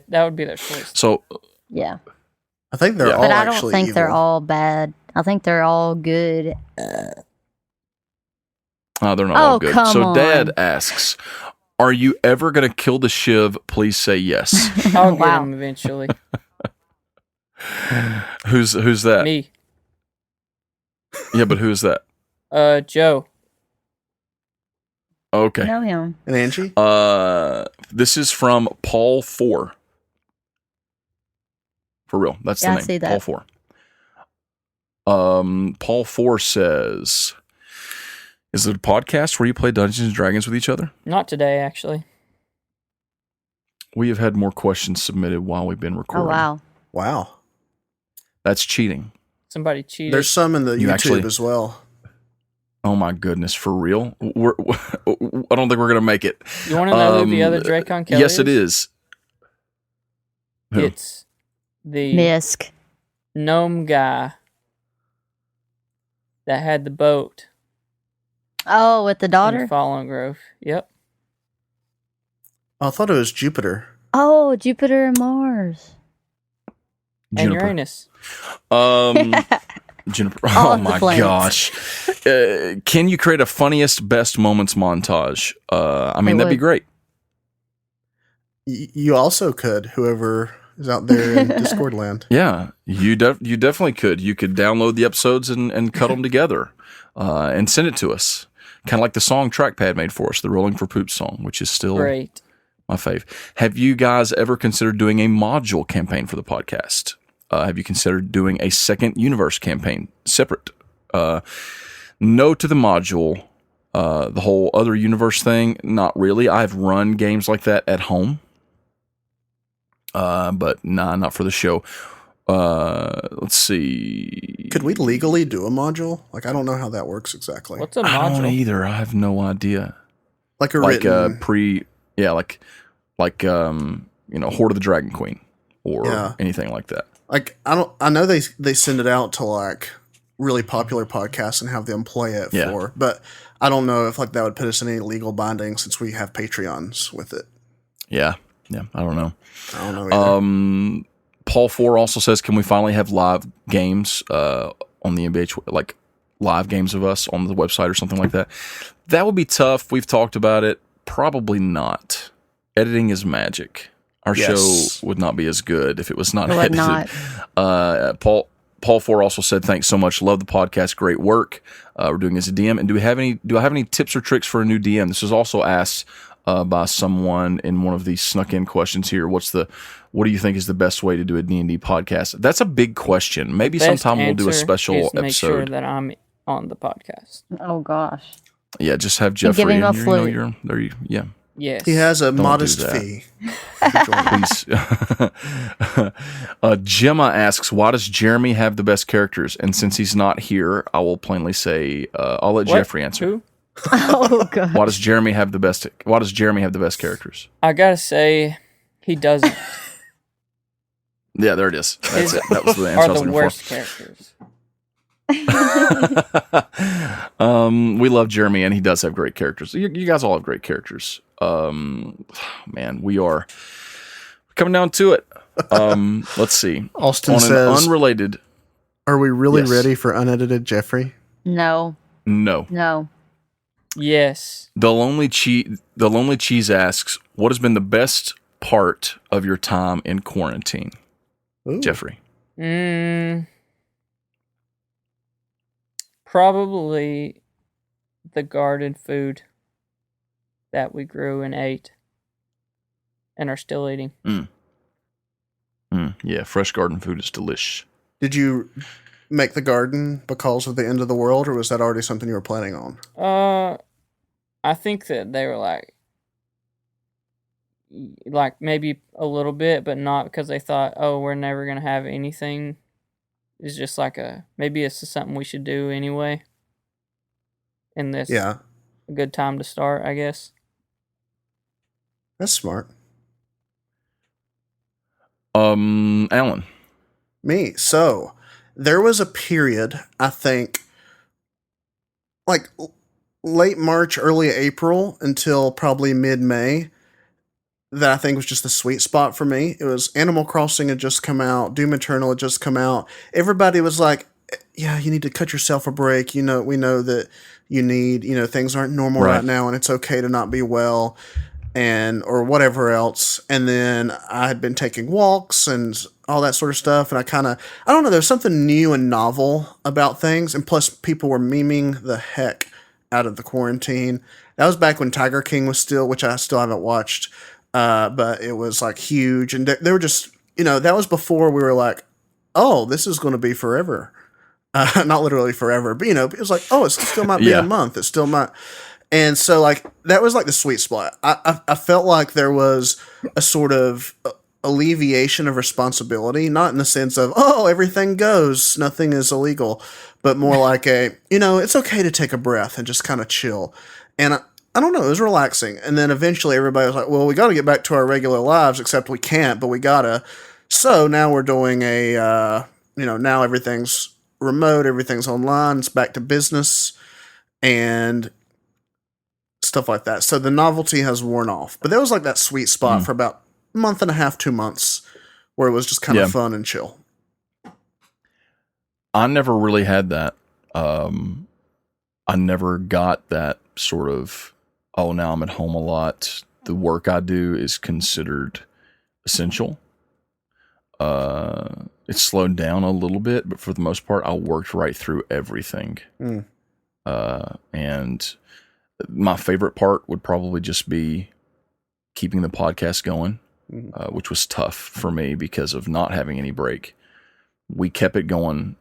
that would be their choice. So, Yeah. I think they're Yeah. all But I don't actually think they're evil. all bad. I think they're all good. they're not all Oh, good. come So, Dad on. asks, are you ever going to kill the Shiv? Please say yes. I'll get Wow. him eventually. Who's that? Me, Yeah, but who's that? Joe. Okay. Know him. And Angie? This is from Paul 4. For real, that's Yeah, I the name. see that. Paul 4. Paul 4 says, "Is it a podcast where you play Dungeons and Dragons with each other?" Not today, actually. We have had more questions submitted while we've been Oh, recording. wow. Wow. That's cheating. Somebody cheated. There's some in the You YouTube actually- as well. Oh my goodness, for real? I don't think we're gonna make it. You want to know who the other Dracon Kelly Yes, it is. Who? It's the Misk. gnome guy that had the boat Oh, with the in daughter? Fallen Grove. Yep. I thought it was Jupiter. Oh, Jupiter and Mars. And Juniper. Uranus. Juniper. All Oh of the my planets. gosh. Can you create a funniest best moments montage? I mean, I that'd be would. great. You also could, whoever is out there in Discord land. Yeah, you definitely could. You could download the episodes and cut them together and send it to us. Kind of like the song Trackpad made for us, the Rolling for Poop song, which is still Great. my fave. Have you guys ever considered doing a module campaign for the podcast? Have you considered doing a second universe campaign separate? No to the module. The whole other universe thing, not really. I've run games like that at home. But nah, not for the show. Let's see. Could we legally do a module? Like, I don't know how that works exactly. What's a I don't module? either. I have no idea. Like a Like written. like Horde of the Dragon Queen or Yeah. anything like that. Like, I know they send it out to like really popular podcasts and have them play it Yeah. for, but I don't know if like that would put us in any legal binding since we have Patreons with it. Yeah, I don't know. I don't know either. Paul 4 also says, can we finally have live games on the NBH, like live games of us on the website or something like that? That would be tough. We've talked about it. Probably not. Editing is magic. Our Yes. show would not be as good if it was not It would edited. not. Paul 4 also said, thanks so much. Love the podcast. Great work. We're doing as a DM. And do I have any tips or tricks for a new DM? This was also asked by someone in one of these snuck in questions here. What do you think is the best way to do a D&D podcast? That's a big question. Maybe Best sometime we'll do a answer special is make sure episode. that I'm on the podcast. Oh gosh. Yeah, just have Jeffrey. give him a and flute. you're there. Yeah, Yes. He has a do modest that. fee. please. Gemma asks, why does Jeremy have the best characters? And since he's not here, I will plainly say, I'll let What? Jeffrey answer. Who? Oh god. Why does Jeremy have the best characters? I gotta say, he doesn't. Yeah, there it is. That's it. That was the answer I Are was the looking worst characters. for. We love Jeremy, and he does have great characters. You guys all have great characters. Man, we are coming down to it. Let's see. Austin On an says, unrelated, "Are we really Yes. ready for unedited Jeffrey?" No. no. Yes. The Lonely Cheese asks, what has been the best part of your time in quarantine? Ooh. Jeffrey. Probably the garden food that we grew and ate and are still eating. Yeah, fresh garden food is delish. Did you make the garden because of the end of the world, or was that already something you were planning on? I think that they were like maybe a little bit, but not because they thought, oh, we're never gonna have anything. It's just like maybe it's just something we should do anyway. And this Yeah, a good time to start, I guess. that's smart. Alan. Me. So there was a period, I think, like late March, early April until probably mid-May, that I think was just the sweet spot for me. It was Animal Crossing had just come out, Doom Eternal had just come out. Everybody was like, yeah, you need to cut yourself a break. We know that you need, things aren't normal right now and it's okay to not be well or whatever else. And then I had been taking walks and all that sort of stuff. And I don't know, there's something new and novel about things. And plus people were memeing the heck out of the quarantine. That was back when Tiger King was still, which I still haven't watched. But it was like huge. And they were just, that was before we were like, oh, this is going to be forever. Not literally forever, but it was like, oh, it still might be a month. It still might. And so like, that was like the sweet spot. I felt like there was a sort of alleviation of responsibility, not in the sense of, oh, everything goes, nothing is illegal, but more like it's okay to take a breath and just kind of chill. And I don't know, it was relaxing. And then eventually everybody was like, well, we got to get back to our regular lives, except we can't, but we gotta. So now we're doing now everything's remote, everything's online, it's back to business and stuff like that. So the novelty has worn off. But there was like that sweet spot for about month and a half, 2 months, where it was just kind of fun and chill. I never really had that. I never got that sort of, oh, now I'm at home a lot. The work I do is considered essential. It's slowed down a little bit, but for the most part, I worked right through everything. And my favorite part would probably just be keeping the podcast going, which was tough for me because of not having any break. We kept it going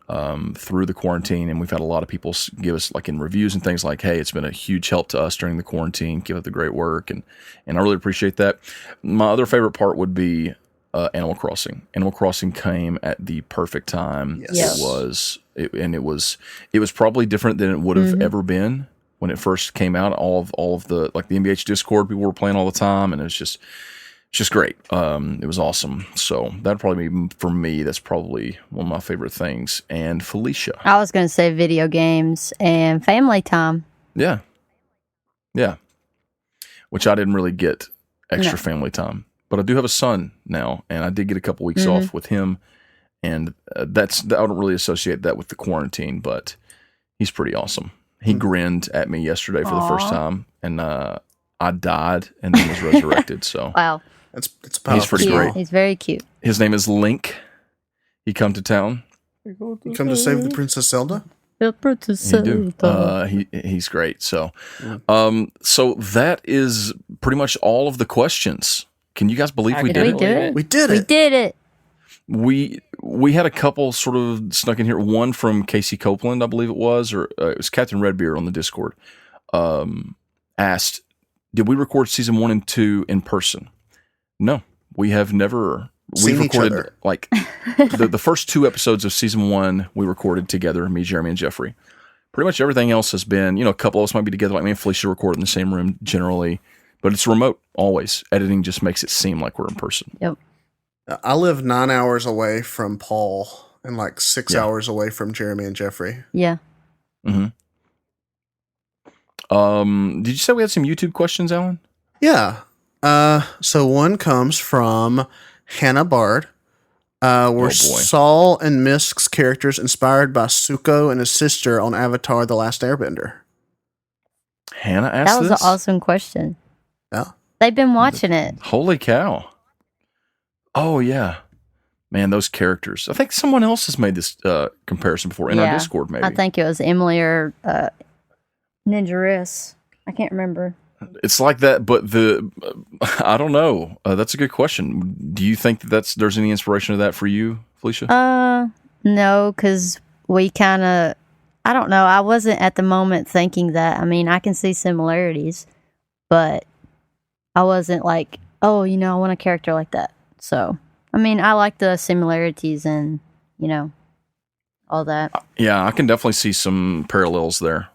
through the quarantine, and we've had a lot of people give us, like in reviews and things like, hey, it's been a huge help to us during the quarantine. Keep up the great work, and I really appreciate that. My other favorite part would be Animal Crossing. Animal Crossing came at the perfect time. Yes. It was probably different than it would have ever been when it first came out. All of the, like the MBH Discord, people were playing all the time, and it was just great. It was awesome. So that'd probably be, for me, that's probably one of my favorite things. And Felicia. I was going to say video games and family time. Yeah. Which I didn't really get extra family time. But I do have a son now, and I did get a couple weeks off with him. And I don't really associate that with the quarantine, but he's pretty awesome. He grinned at me yesterday for the first time, and I died and then was resurrected. So Wow. It's powerful. He's pretty great. He's very cute. His name is Link. He come to town. You come to save the Princess Zelda? He's great. So, so that is pretty much all of the questions. Can you guys believe we did it? We did We it. did it. We had a couple sort of snuck in here. One from Casey Copeland, I believe it was, or it was Captain Redbeard on the Discord. Asked, did we record season 1 and 2 in person? No, we have never. Seen We've each recorded other. like the first 2 episodes of season 1 we recorded together, me, Jeremy, and Jeffrey. Pretty much everything else has been, a couple of us might be together, like me and Felicia record in the same room generally, but it's remote always. Editing just makes it seem like we're in person. Yep. I live 9 hours away from Paul and like 6 hours away from Jeremy and Jeffrey. Yeah. Mm-hmm. Did you say we had some YouTube questions, Alan? Yeah. So one comes from Hannah Bard. Were Saul and Misk's characters inspired by Zuko and his sister on Avatar: The Last Airbender? Hannah asked That was this? an awesome question. Yeah. They've been watching it. Holy cow. Oh, yeah. Man, those characters. I think someone else has made this comparison before in our Discord, maybe. I think it was Emily or Ninja Riss. I can't remember. It's like that, but I don't know. That's a good question. Do you think there's any inspiration of that for you, Felicia? No, because we kind of, I don't know. I wasn't at the moment thinking that. I mean, I can see similarities, but I wasn't like, oh, I want a character like that. So, I mean, I like the similarities and, all that. Yeah, I can definitely see some parallels there.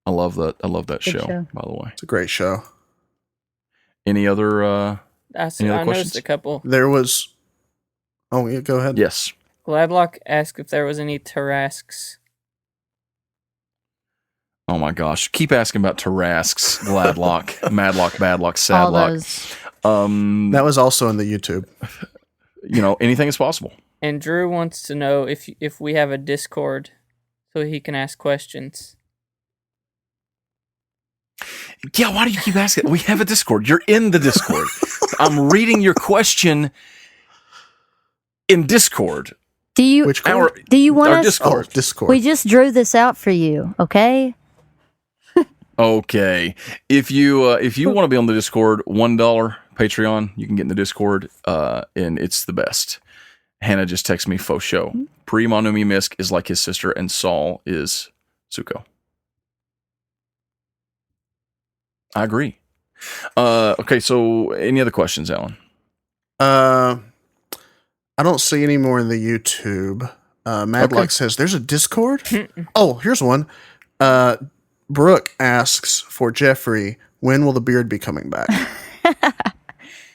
I love that. I love that Good show, show. by the way. It's a great show. Any other I questions? noticed a couple. There was... Oh, yeah, go ahead. Yes. Gladlock asked if there was any Tarasques. Oh my gosh. Keep asking about Tarasques, Gladlock, Madlock, Badlock, All Sadlock. those. That was also in the YouTube. Anything is possible. And Drew wants to know if we have a Discord so he can ask questions. Yeah, why do you keep asking? We have a Discord. You're in the Discord. I'm reading your question in Discord. Do you Which do you want our us? Discord. Discord. We just drew this out for you, okay? Okay. If you want to be on the Discord, $1 Patreon, you can get in the Discord, and it's the best. Hannah just texted me faux show. Pre-Monumi Misk is like his sister, and Saul is Zuko. I agree. Okay, so any other questions, Alan? I don't see any more in the YouTube. Madlock says, there's a Discord? Oh, here's one. Brooke asks for Jeffrey, when will the beard be coming back?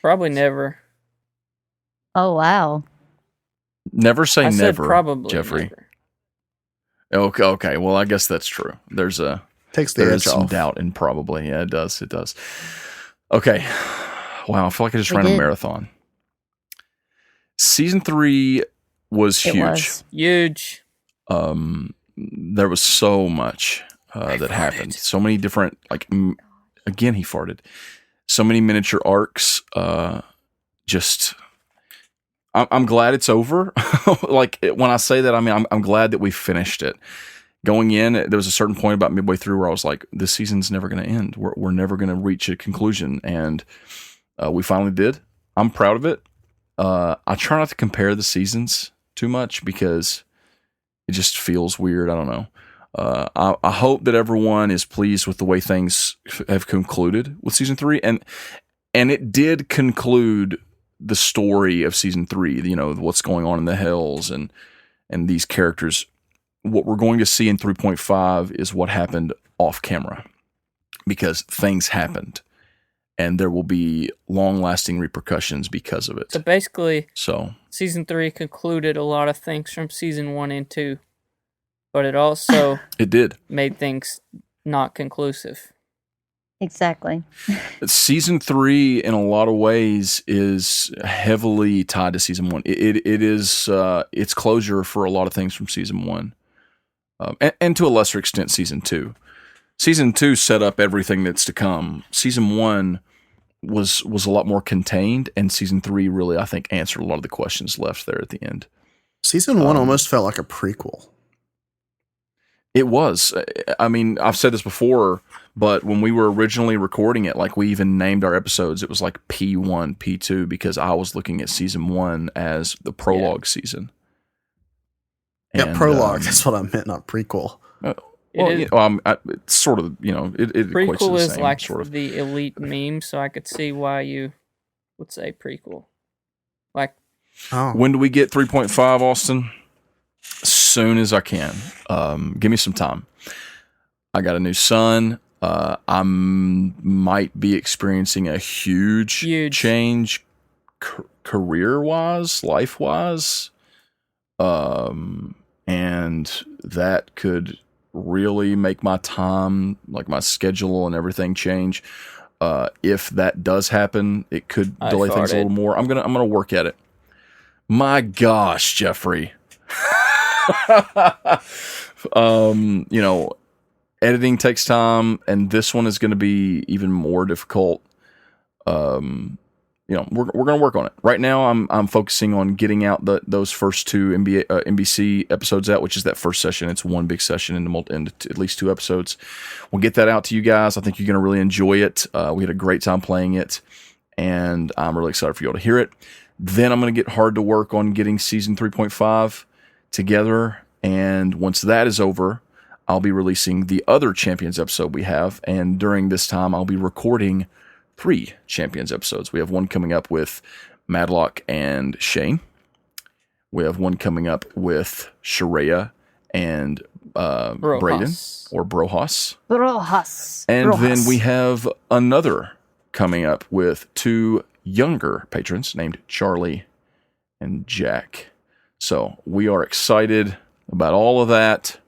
Probably never. Oh wow. Never say I never, said probably Jeffrey. never. Okay. Well, I guess that's true. Takes the There edge is some off. doubt in probably. Yeah, it does. Okay. Wow, I feel like I just We ran a did. marathon. Season 3 was It huge. was. Huge. There was so much that happened. So many different, again, he farted. So many miniature arcs. I'm glad it's over. When I say that, I mean, I'm glad that we finished it. Going in, there was a certain point about midway through where I was like, this season's never going to end. We're never going to reach a conclusion. And we finally did. I'm proud of it. I try not to compare the seasons too much because it just feels weird. I don't know. I hope that everyone is pleased with the way things have concluded with season 3. And it did conclude the story of season 3, you know, what's going on in the Hells and these characters. What we're going to see in 3.5 is what happened off camera, because things happened and there will be long-lasting repercussions because of it. So basically, So season 3 concluded a lot of things from season 1 and 2, but it also it did. made things not conclusive. Exactly. Season 3, in a lot of ways, is heavily tied to season 1. It is its closure for a lot of things from season 1, and to a lesser extent, season 2. Season 2 set up everything that's to come. Season 1 was a lot more contained, and season 3 really, I think, answered a lot of the questions left there at the end. Season 1 almost felt like a prequel. It was. I mean, I've said this before, but when we were originally recording it, like, we even named our episodes, it was like P1, P2, because I was looking at season 1 as the prologue season. Yeah, And, prologue. That's what I meant, not prequel. It's sort of, you know, it equates to Prequel the is same, like sort of. the elite meme, so I could see why you would say prequel. Like, Oh, When do we get 3.5, Austin? As soon as I can. Give me some time. I got a new son. I might be experiencing a huge change career-wise, life-wise. And that could really make my time, like my schedule and everything, change. If that does happen, it could delay things a little more. I'm gonna work at it. My gosh, Jeffrey. You know, editing takes time, and this one is going to be even more difficult. You know, we're going to work on it. Right now, I'm focusing on getting out those first 2 NBC episodes out, which is that first session. It's one big session into at least 2 episodes. We'll get that out to you guys. I think you're going to really enjoy it. We had a great time playing it, and I'm really excited for you all to hear it. Then I'm going to get hard to work on getting season 3.5 together, and once that is over, I'll be releasing the other Champions episode we have, and during this time, I'll be recording 3 Champions episodes. We have one coming up with Madlock and Shane. We have one coming up with Sharia and Braden, or Brohas. Brohas. And then we have another coming up with 2 younger patrons named Charlie and Jack. So we are excited about all of that.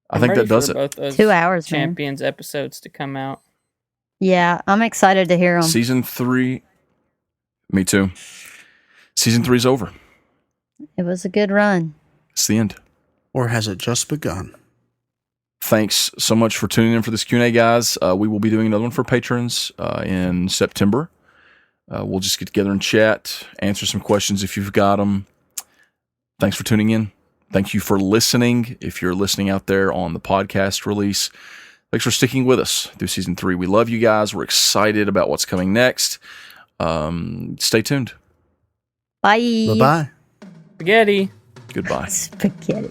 I think that does it. Both those 2 hours, Champions episodes to come out. Yeah, I'm excited to hear them. Season 3. Me too. Season 3 is over. It was a good run. It's the end. or has it just begun? Thanks so much for tuning in for this Q&A, guys. We will be doing another one for patrons in September. We'll just get together and chat, answer some questions if you've got them. Thanks for tuning in. Thank you for listening. If you're listening out there on the podcast release, thanks for sticking with us through season 3. We love you guys. We're excited about what's coming next. Stay tuned. Bye. Bye-bye. Spaghetti. Goodbye. Spaghetti.